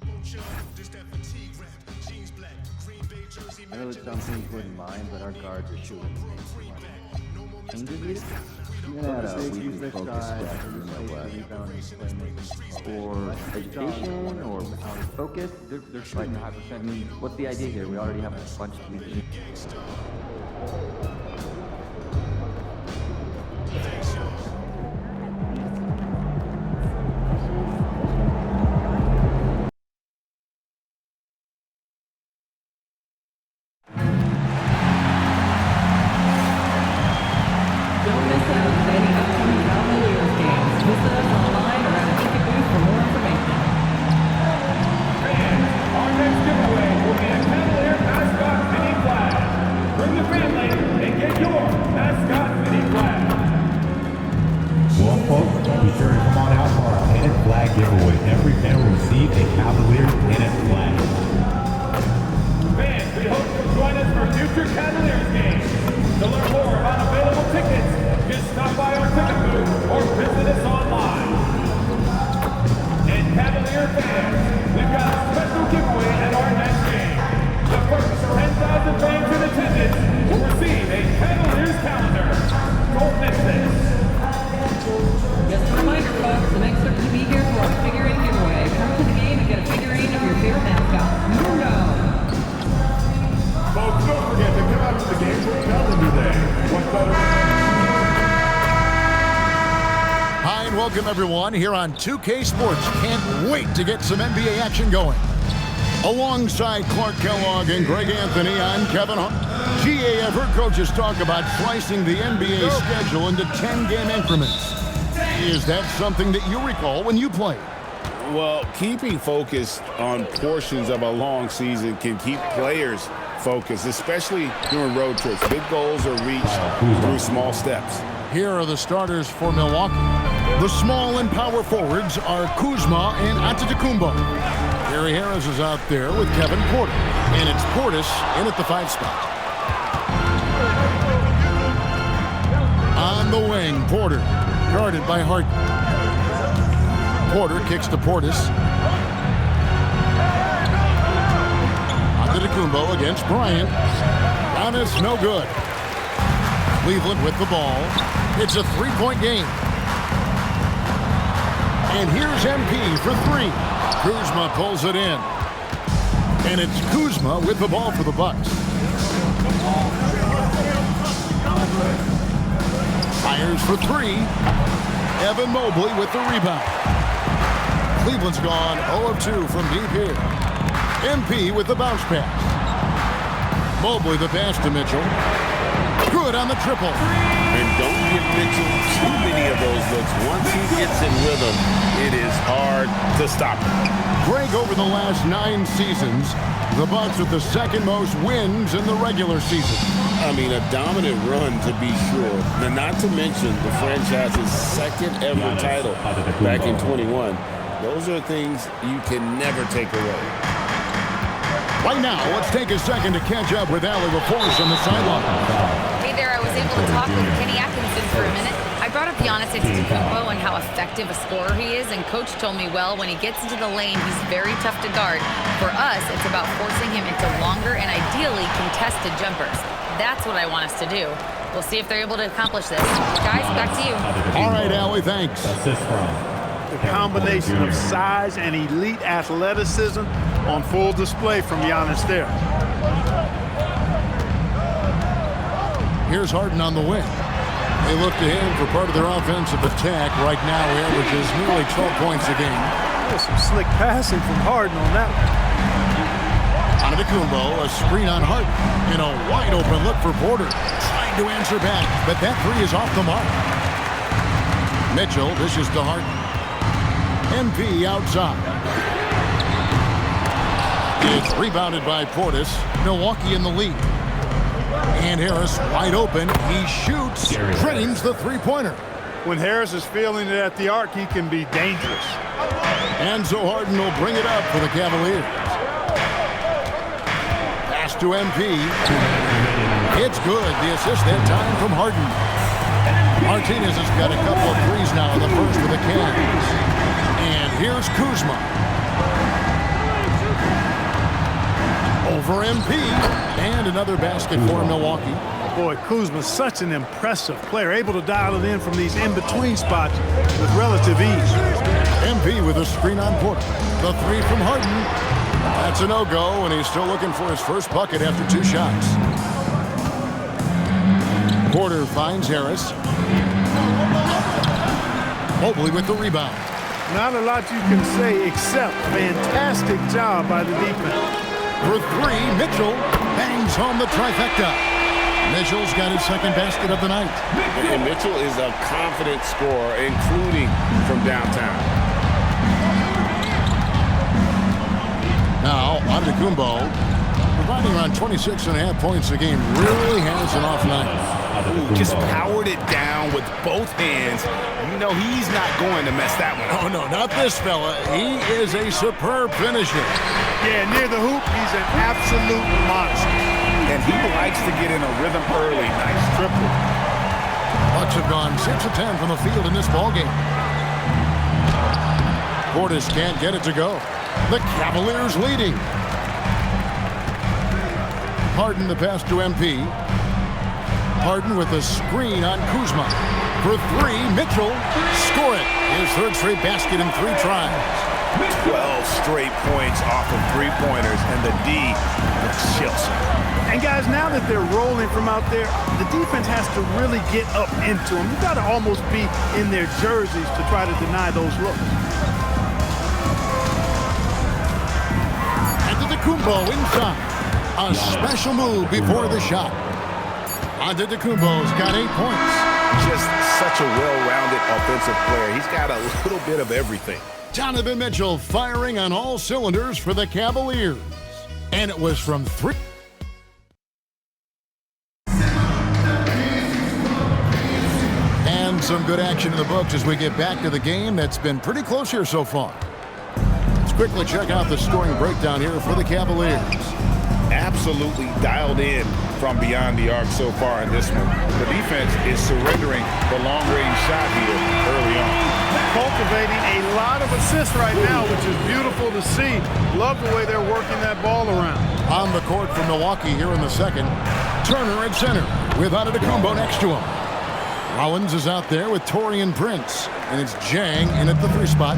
Won't ya? This that fatigue rap. Jeans black, Green Bay jersey. I know that some things wouldn't mind, but our guards are shooting changes needed? I'm gonna add a weekly focus or education or focus. They're shooting high percent. What's the idea here? We already have a bunch of musicians. Welcome everyone here on 2K Sports. Can't wait to get some NBA action going. Alongside Clark Kellogg and Greg Anthony, I'm Kevin Hart. GAF coaches talk about slicing the NBA schedule into 10-game increments. Is that something that you recall when you played? Well, keeping focused on portions of a long season can keep players focused, especially during road trips. Big goals are reached through small steps. Here are the starters for Milwaukee. The small and power forwards are Kuzma and Antetokounmpo. Gary Harris is out there with Kevin Porter, and it's Portis in at the 5 spot. On the wing, Porter, guarded by Harden. Porter kicks to Portis. Antetokounmpo against Bryant. Giannis, no good. Cleveland with the ball. It's a 3-point game. And here's MP for 3. Kuzma pulls it in. And it's Kuzma with the ball for the Bucks. Fires for 3. Evan Mobley with the rebound. Cleveland's gone 0 of 2 from deep here. MP with the bounce pass. Mobley the pass to Mitchell. Good on the triple. And don't give Mitchell too many of those looks. Once he gets in rhythm, it is hard to stop him. Greg, over the last 9 seasons, the Bucks with the second most wins in the regular season. I mean, a dominant run to be sure. And not to mention the franchise's second ever title back in 21. Those are things you can never take away. Right now, let's take a second to catch up with Allie LaForce on the sideline. Hey there, I was able to talk with Kenny Atkinson for a minute. I brought up Giannis Antetokounmpo and how effective a scorer he is, and Coach told me, well, when he gets into the lane, he's very tough to guard. For us, it's about forcing him into longer and ideally contested jumpers. That's what I want us to do. We'll see if they're able to accomplish this. Guys, back to you. All right, Allie, thanks. The combination of size and elite athleticism on full display from Giannis there. Here's Harden on the wing. They look to him for part of their offensive attack. Right now, he averages nearly 12 points a game. There's some slick passing from Harden on that one. Antetokounmpo, a screen on Harden, and a wide-open look for Porter. Trying to answer back, but that 3 is off the mark. Mitchell dishes to Harden. MP outside. It's rebounded by Portis. Milwaukee in the lead. And Harris wide open. He shoots, drains the 3-pointer. When Harris is feeling it at the arc, he can be dangerous. And so Harden will bring it up for the Cavaliers. Pass to MP. It's good. The assist that time from Harden. Martinez has got a couple of threes now in the first for the Cavs. And here's Kuzma. Over MP. And another basket for Milwaukee. Boy, Kuzma's such an impressive player, able to dial it in from these in-between spots with relative ease. MP with a screen on Porter. The 3 from Harden. That's a no-go, and he's still looking for his first bucket after 2 shots. Porter finds Harris. Mobley with the rebound. Not a lot you can say except fantastic job by the defense. For 3, Mitchell bangs home the trifecta. Mitchell's got his second basket of the night. And Mitchell is a confident scorer, including from downtown. Now, Antetokounmpo, providing around 26.5 points a game, really has an off night. Ooh, just powered it down with both hands. You know he's not going to mess that one up. Oh, no, not this fella. He is a superb finisher. Yeah, near the hoop, he's an absolute monster. And he likes to get in a rhythm early. Nice triple. Bucks have gone 6 of 10 from the field in this ballgame. Portis can't get it to go. The Cavaliers leading. Harden the pass to MP. Harden with a screen on Kuzma. For 3, Mitchell. Score it. His third straight basket in 3 tries. 12 straight points off of 3-pointers, and the D looks chills. And guys, now that they're rolling from out there, the defense has to really get up into them. You've got to almost be in their jerseys to try to deny those looks. Antetokounmpo inside. A special move before the shot. Antetokounmpo's got 8 points. Just such a well-rounded offensive player. He's got a little bit of everything. Donovan Mitchell firing on all cylinders for the Cavaliers. And it was from 3. And some good action in the books as we get back to the game that's been pretty close here so far. Let's quickly check out the scoring breakdown here for the Cavaliers. Absolutely dialed in from beyond the arc so far in this one. The defense is surrendering the long-range shot here early on. Cultivating a lot of assists right now, which is beautiful to see. Love the way they're working that ball around. On the court for Milwaukee here in the second, Turner at center with Antetokounmpo next to him. Rollins is out there with Taurean Prince, and it's Jang in at the 3 spot.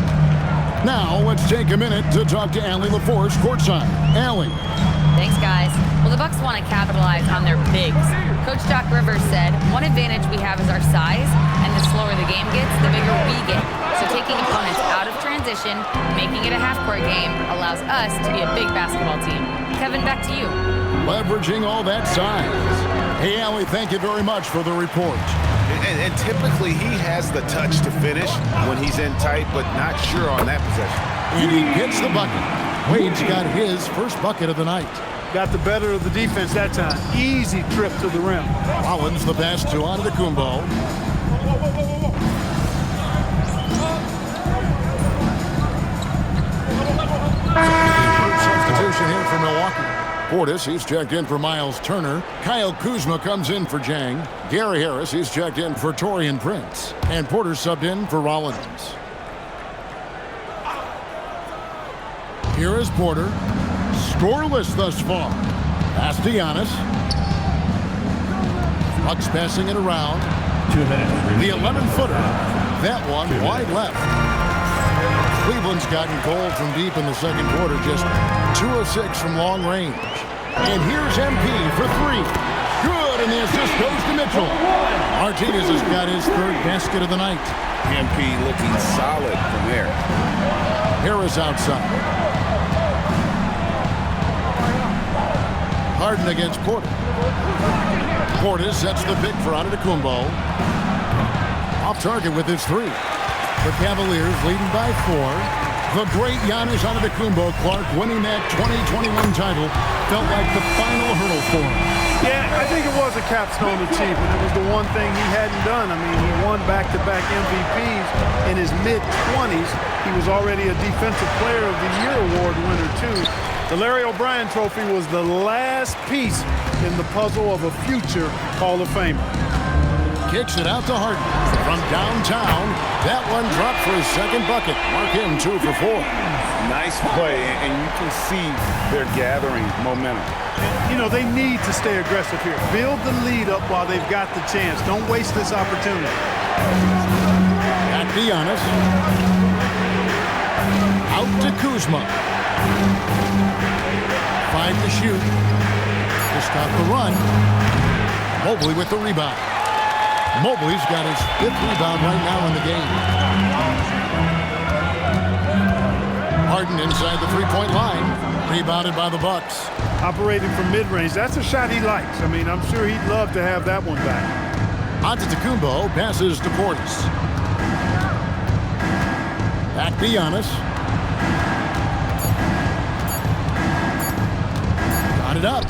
Now let's take a minute to talk to Allie LaForce courtside. Allie. Thanks, guys. Well, the Bucks want to capitalize on their bigs. Coach Doc Rivers said, one advantage we have is our size, and the slower the game gets, the bigger we get. So taking opponents out of transition, making it a half-court game, allows us to be a big basketball team. Kevin, back to you. Leveraging all that size. Hey, Allie, thank you very much for the report. And typically he has the touch to finish when he's in tight, but not sure on that possession. And he gets the bucket. Wade's got his first bucket of the night. Got the better of the defense that time. Easy trip to the rim. Rollins the pass to Antetokounmpo. Substitution here for Milwaukee. Portis, he's checked in for Miles Turner. Kyle Kuzma comes in for Jang. Gary Harris, he's checked in for Taurean Prince. And Porter subbed in for Rollins. Here is Porter. Scoreless thus far. Pass to Giannis. Bucks passing it around. 2 minutes. The 11-footer. That one wide left. Cleveland's gotten cold from deep in the second quarter. Just 2 of 6 from long range. And here's MP for 3. Good, and the assist goes to Mitchell. Martinez has got his 3rd basket of the night. MP looking solid from there. Harris outside. Harden against Porter. Portis sets the pick for Antetokounmpo. Off target with his 3. The Cavaliers leading by 4. The great Giannis Antetokounmpo, Clark, winning that 2021 title felt like the final hurdle for him. Yeah, I think it was a capstone achievement. It was the one thing he hadn't done. I mean, he won back-to-back MVPs in his mid-20s. He was already a Defensive Player of the Year award winner, too. The Larry O'Brien Trophy was the last piece in the puzzle of a future Hall of Famer. Kicks it out to Harden. From downtown, that one dropped for his 2nd bucket. Mark him 2 for 4. Nice play, and you can see they're gathering momentum. You know, they need to stay aggressive here. Build the lead up while they've got the chance. Don't waste this opportunity. Back to Giannis. Out to Kuzma. 5 to shoot. Just got the run. Mobley with the rebound. Mobley's got his 5th rebound right now in the game. Harden inside the 3-point line. Rebounded by the Bucks. Operating from mid-range. That's a shot he likes. I mean, I'm sure he'd love to have that one back. Antetokounmpo passes to Portis. Back to Giannis. Got it up.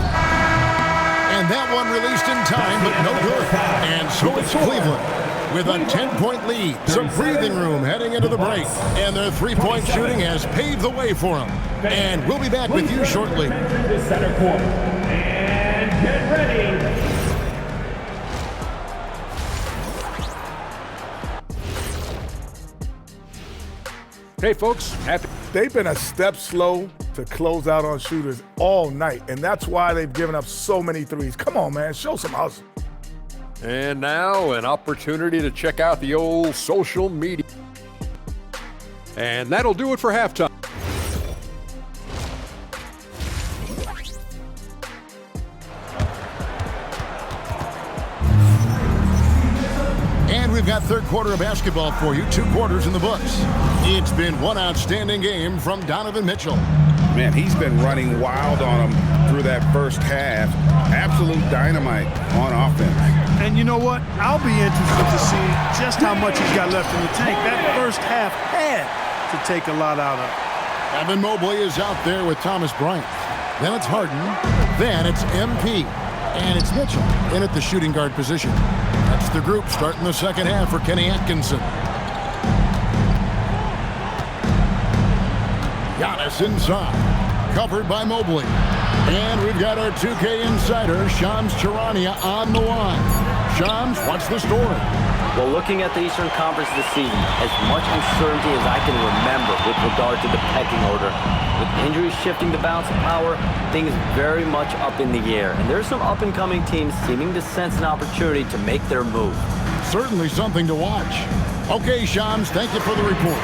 And that one released in time, but no good. And so it's Cleveland with a 10-point lead. Some breathing room heading into the break. And their 3-point shooting has paved the way for them. And we'll be back with you shortly. The center court. And get ready. Hey, folks. They've been a step slow to close out on shooters all night, and that's why they've given up so many threes. Come on, man, show some hustle. And now an opportunity to check out the old social media. And that'll do it for halftime. And we've got 3rd quarter of basketball for you, 2 quarters in the books. It's been one outstanding game from Donovan Mitchell. Man, he's been running wild on him through that first half. Absolute dynamite on offense. And you know what? I'll be interested to see just how much he's got left in the tank. That first half had to take a lot out of it. Evan Mobley is out there with Thomas Bryant. Then it's Harden. Then it's MP. And it's Mitchell in at the shooting guard position. That's the group starting the second half for Kenny Atkinson. Giannis inside, covered by Mobley. And we've got our 2K insider, Shams Charania, on the line. Shams, what's the story? Well, looking at the Eastern Conference this season, as much uncertainty as I can remember with regard to the pecking order. With injuries shifting the balance of power, things very much up in the air. And there's some up-and-coming teams seeming to sense an opportunity to make their move. Certainly something to watch. Okay, Shams, thank you for the report.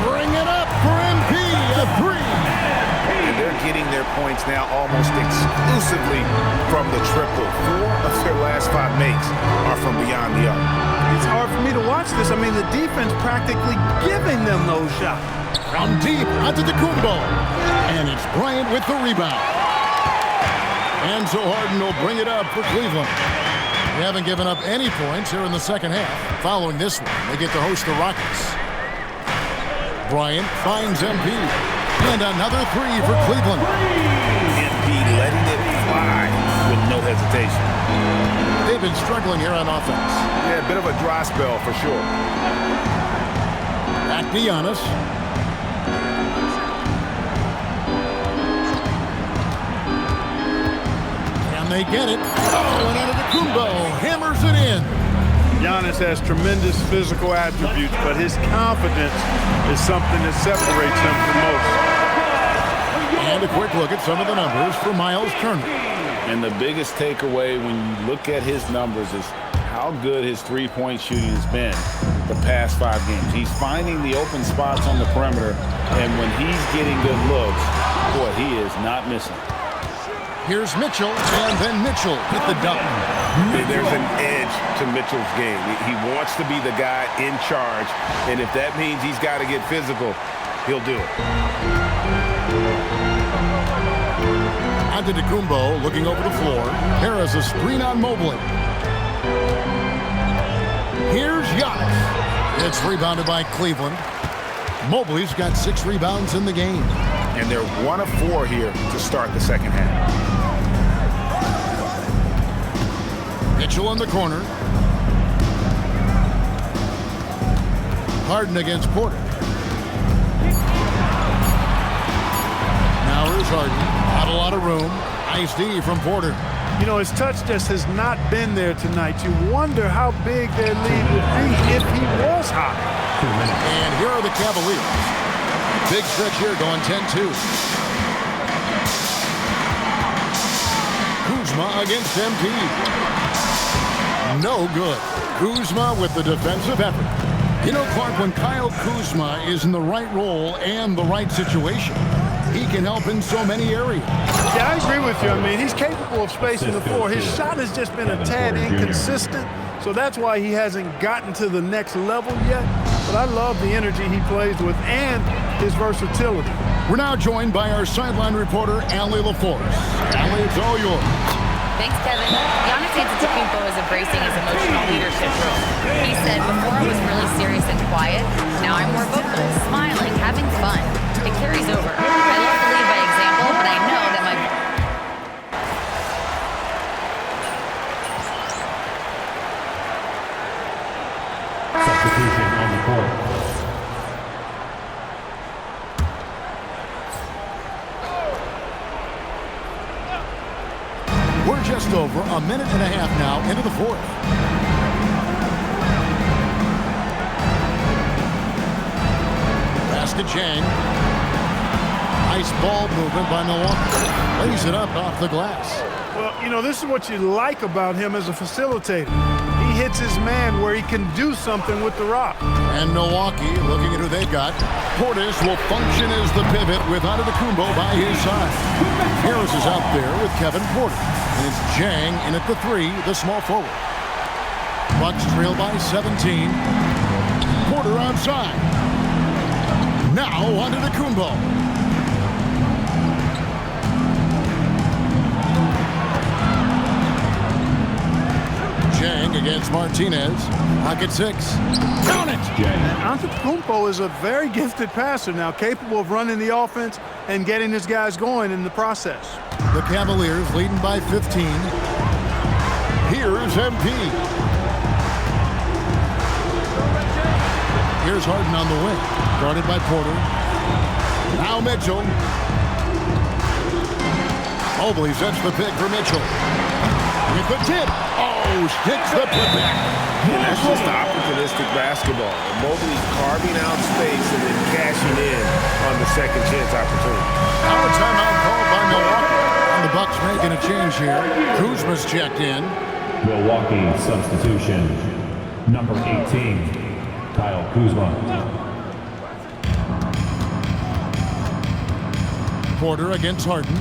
Bring it up for MP, a three. And they're getting their points now almost exclusively from the triple. 4 of their last 5 makes are from beyond the arc. It's hard for me to watch this. I mean, the defense practically giving them those shots. From deep onto Kumbo. And it's Bryant with the rebound. And so Harden will bring it up for Cleveland. They haven't given up any points here in the second half. Following this one, they get to host the Rockets. Bryant finds MP. And another three for Cleveland. MP letting it fly with no hesitation. They've been struggling here on offense. Yeah, a bit of a dry spell for sure. Back to Giannis. Can they get it? Oh, and Antetokounmpo hammers it in. Giannis has tremendous physical attributes, but his confidence is something that separates him from most. And a quick look at some of the numbers for Miles Turner. And the biggest takeaway when you look at his numbers is how good his three-point shooting has been the past 5 games. He's finding the open spots on the perimeter, and when he's getting good looks, boy, he is not missing. Here's Mitchell, and then Mitchell hit the dunk. There's an edge to Mitchell's game. He wants to be the guy in charge, and if that means he's got to get physical, he'll do it. Antetokounmpo looking over the floor. There is a screen on Mobley. Here's Giannis. It's rebounded by Cleveland. Mobley's got 6 rebounds in the game. And they're 1 of 4 here to start the second half. Mitchell in the corner. Harden against Porter. Now here's Harden. Not a lot of room. Nice D from Porter. You know, his touch just has not been there tonight. You wonder how big their lead would be if he was hot. And here are the Cavaliers. Big stretch here going 10-2. Kuzma against MP. No good. Kuzma with the defensive effort. You know, Clark, when Kyle Kuzma is in the right role and the right situation, he can help in so many areas. Yeah, I agree with you. I mean, he's capable of spacing the floor. His shot has just been a tad inconsistent, so that's why he hasn't gotten to the next level yet. But I love the energy he plays with and his versatility. We're now joined by our sideline reporter, Allie LaForce. Allie, it's all yours. Thanks, Kevin. Giannis Antetokounmpo is embracing his emotional leadership role. He said, before I was really serious and quiet, now I'm more vocal, smiling, having fun. It carries over. I love to lead by example, but I know that my... Substitution on the court. We're just over a minute and a half now into the fourth. Pass to Chang. Nice ball movement by Milwaukee. Lays it up off the glass. Well, you know, this is what you like about him as a facilitator. He hits his man where he can do something with the rock. And Milwaukee, looking at who they've got, Portis will function as the pivot with Antetokounmpo by his side. Harris is out there with Kevin Porter. And it's Jang in at the 3, the small forward. Bucks trail by 17. Porter outside. Now Antetokounmpo. It's Martinez. Pocket 6. Count it! Antetokounmpo is a very gifted passer now, capable of running the offense and getting his guys going in the process. The Cavaliers leading by 15. Here's MP. Here's Harden on the wing. Guarded by Porter. Now Mitchell. Mobley sets the pick for Mitchell. With the tip. Oh, hits the putback. And that's just opportunistic basketball. Mobley's carving out space and then cashing in on the second chance opportunity. Now a timeout called by Milwaukee. And the Bucks making a change here. Kuzma's checked in. Milwaukee substitution. Number 18, Kyle Kuzma. Porter against Harden.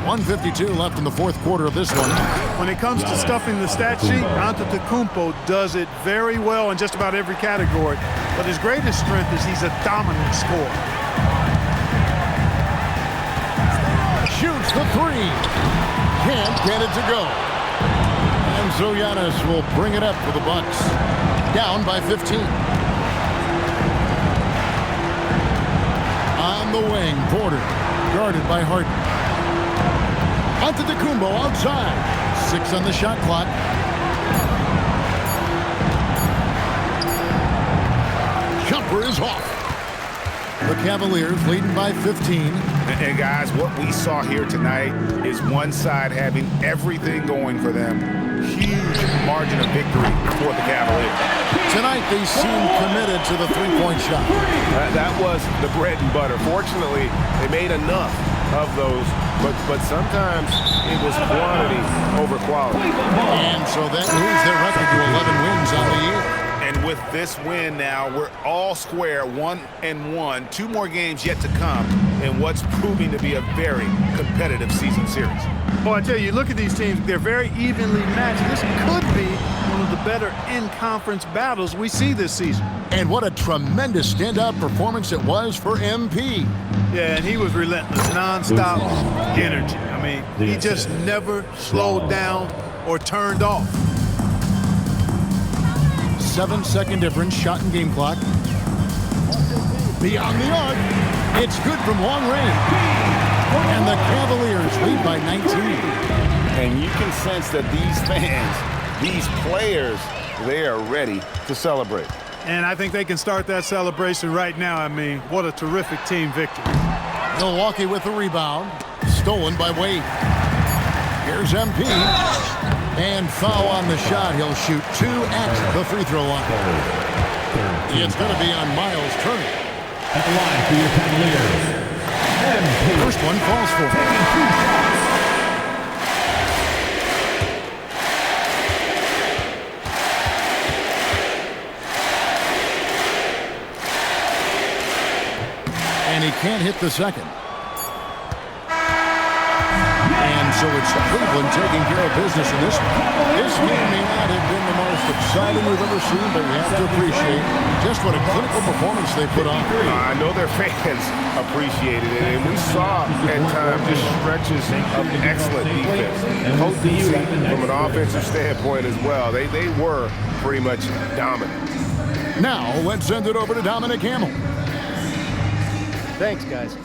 1:52 left in the fourth quarter of this one. When it comes to stuffing the stat sheet, Antetokounmpo does it very well in just about every category. But his greatest strength is he's a dominant scorer. Shoots the three. Can't get it to go. And so Giannis will bring it up for the Bucks. Down by 15. On the wing, Porter. Guarded by Harden. Antetokounmpo outside. 6 on the shot clock. Jumper is off. The Cavaliers leading by 15. And guys, what we saw here tonight is one side having everything going for them. Huge margin of victory for the Cavaliers. Tonight they seem committed to the three-point shot. That was the bread and butter. Fortunately, they made enough of those, but sometimes it was quantity over quality. And so that moves their record to 11 wins on the year. And with this win now, we're all square, 1-1. 2 more games yet to come in what's proving to be a very competitive season series. Well, I tell you, look at these teams. They're very evenly matched. This could be one of the better in-conference battles we see this season. And what a tremendous standout performance it was for MP. Yeah, and he was relentless, nonstop energy. I mean, he just never slowed down or turned off. 7-second difference, shot and game clock. Beyond the arc. It's good from long range. And the Cavaliers lead by 19. And you can sense that these fans, these players, they are ready to celebrate. And I think they can start that celebration right now. I mean, what a terrific team victory. Milwaukee with the rebound. Stolen by Wade. Here's MP. And foul on the shot. He'll shoot 2 at the free throw line. It's going to be on Miles Turner. At the line for your Cavaliers. First one falls for him. And he can't hit the second. And so it's Cleveland taking care of business in this one. This game may not have been the most exciting we've ever seen, but you have to appreciate just what a clinical performance they put on. I know their fans appreciated it, and we saw at times just stretches of excellent defense. Potency from an offensive standpoint as well. They were pretty much dominant. Now let's send it over to Dominic Hamill. Thanks, guys.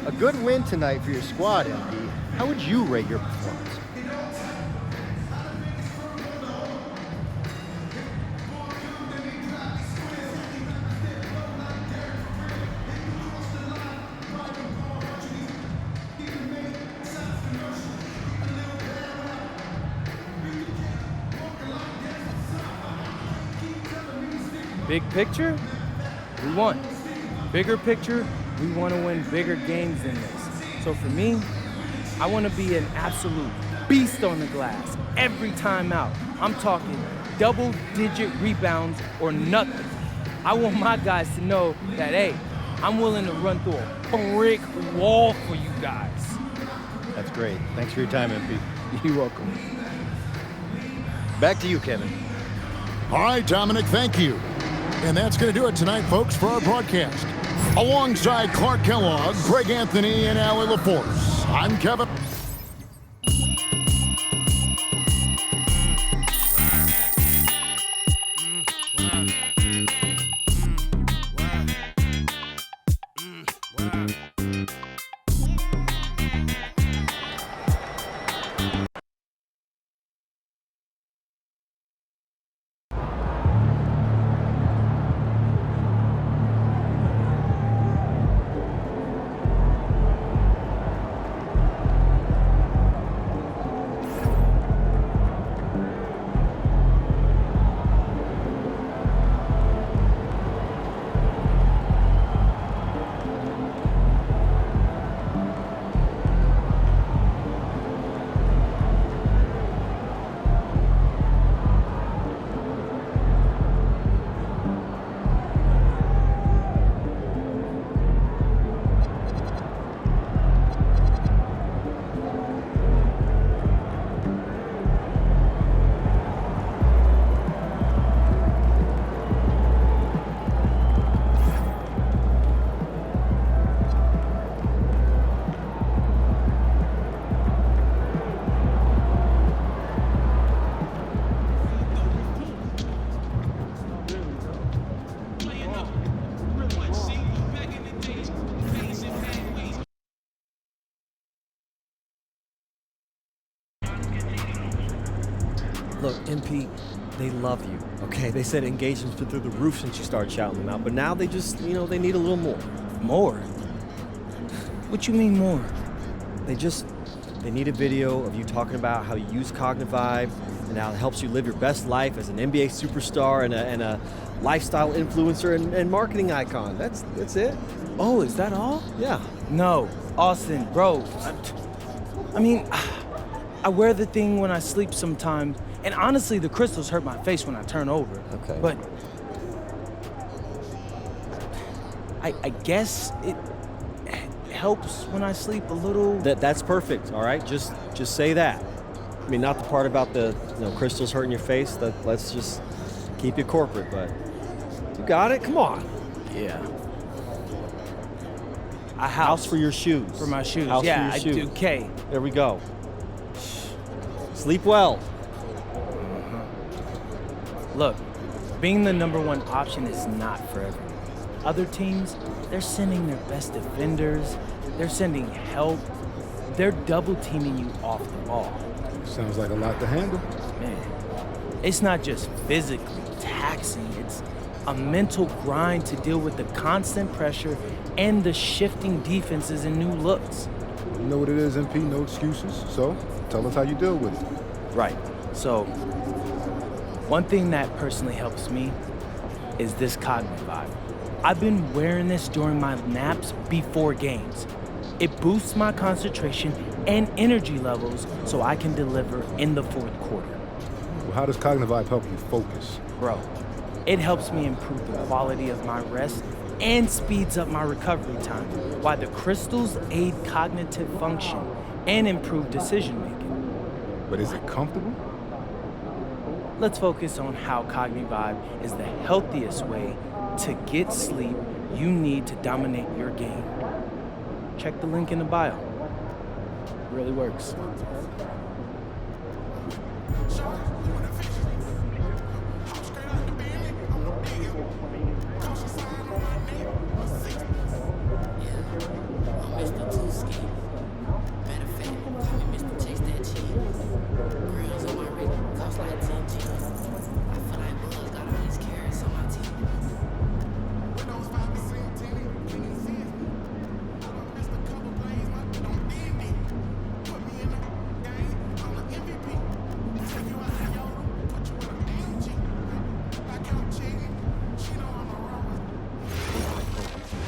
A good win tonight for your squad, MP. How would you rate your performance? Big picture, we won. Bigger picture, we want to win bigger games than this. So for me, I want to be an absolute beast on the glass every time out. I'm talking double-digit rebounds or nothing. I want my guys to know that, hey, I'm willing to run through a brick wall for you guys. That's great. Thanks for your time, MP. You're welcome. Back to you, Kevin. All right, Dominic, thank you. And that's going to do it tonight, folks, for our broadcast. Alongside Clark Kellogg, Greg Anthony, and Allie LaForce, I'm Kevin. Look, MP, they love you, okay? They said engagement's been through the roof since you started shouting them out, but now they just, they need a little more. More? What you mean more? They need a video of you talking about how you use Cognivibe and how it helps you live your best life as an NBA superstar and a lifestyle influencer and marketing icon. That's it. Oh, is that all? Yeah. No, Austin, bro. I mean, I wear the thing when I sleep sometimes, and honestly, the crystals hurt my face when I turn over. Okay. But I guess it helps when I sleep a little. That's perfect. All right, just say that. I mean, not the part about the crystals hurting your face. Let's just keep it corporate. But you got it. Come on. Yeah. A house for your shoes. For my shoes. House yeah, for your shoes. I do. Okay. There we go. Sleep well. Look, being the #1 option is not for everyone. Other teams, they're sending their best defenders, they're sending help, they're double teaming you off the ball. Sounds like a lot to handle. Man, it's not just physically taxing, it's a mental grind to deal with the constant pressure and the shifting defenses and new looks. You know what it is, MP, no excuses. So, tell us how you deal with it. Right. So, one thing that personally helps me is this Cognivibe. I've been wearing this during my naps before games. It boosts my concentration and energy levels so I can deliver in the fourth quarter. Well, how does Cognivibe help you focus? Bro, it helps me improve the quality of my rest and speeds up my recovery time, while the crystals aid cognitive function and improve decision making. But is it comfortable? Let's focus on how Cognivibe is the healthiest way to get sleep you need to dominate your game. Check the link in the bio. It really works.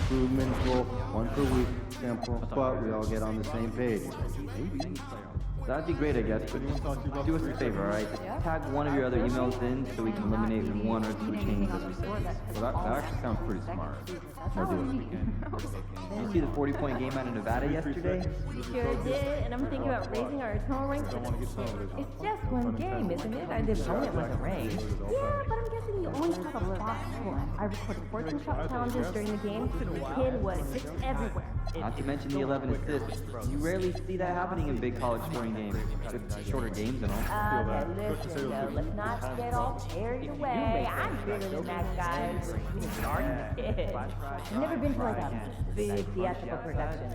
Improvements will 1 per week, simple, but we all get on the same page. That'd be great, I guess, but do us a favor, all right? Tag one of your other emails in so we can eliminate 1 or 2 changes as we say. Well, that actually sounds pretty smart. I'll do it again. Did you see the 40-point game out of Nevada yesterday? We sure did, and I'm thinking about raising our total rank. It's just one game, isn't it? I did opponent wasn't ranked. Yeah, but I'm guessing you only saw the box score. I recorded 14 shot challenges during the game. The kid was just everywhere. Not to mention the 11 assists. You rarely see that happening in big college scoring games. With shorter games and all. Listen, though, let's not get all carried away. I'm bigger than that guy. I've never been to like a big theatrical production.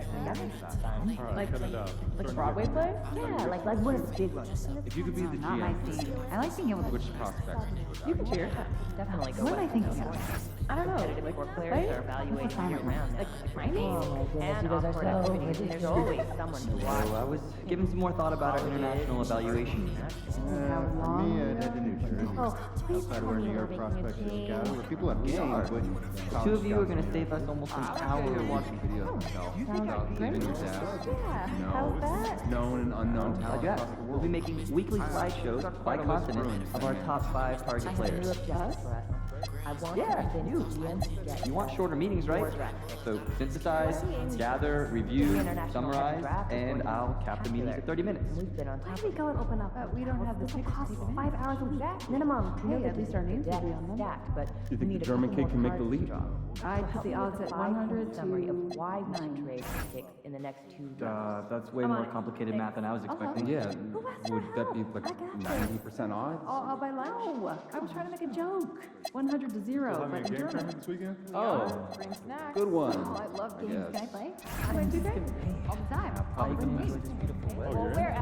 Like Broadway play? Yeah, like one of the big ones. If you could be the Not my GM, scene. I like being able to. which prospect? You can cheer. Definitely go. What am I thinking of? I don't know. Like players are evaluating your round. Like training and off-court activities. There's always someone to watch. So I was giving some more thought about our international evaluation. For me, I'd head to New Jersey. Outside where New York prospects are scouted, where people have games, but The 2 of you are going to save us almost an hour watching videos about venues How's that? known and unknown talent across the We'll world. be making weekly slideshows by continent of our top 5 target players. You want shorter meetings, right? So synthesize, gather, review, summarize, and I'll cap the meetings at 30 minutes. Why do we go and open up? We don't have the 6 costs 5 hours a week. Minimum. Hey, at least our names will be on them. But You think the German kid can make the league? I put the odds at 100 summary of why we should trade picks in the next 2 years. That's way more complicated math than I was expecting. Yeah, would that be like 90% odds? All by lunch. I was trying to make a joke. 100 to 0, but in German. This weekend? Oh, bring snacks. Good one. Oh, I love games. Yes. Can I play? I'm going to do all the time. Probably All the the games. most beautiful way. Well, where?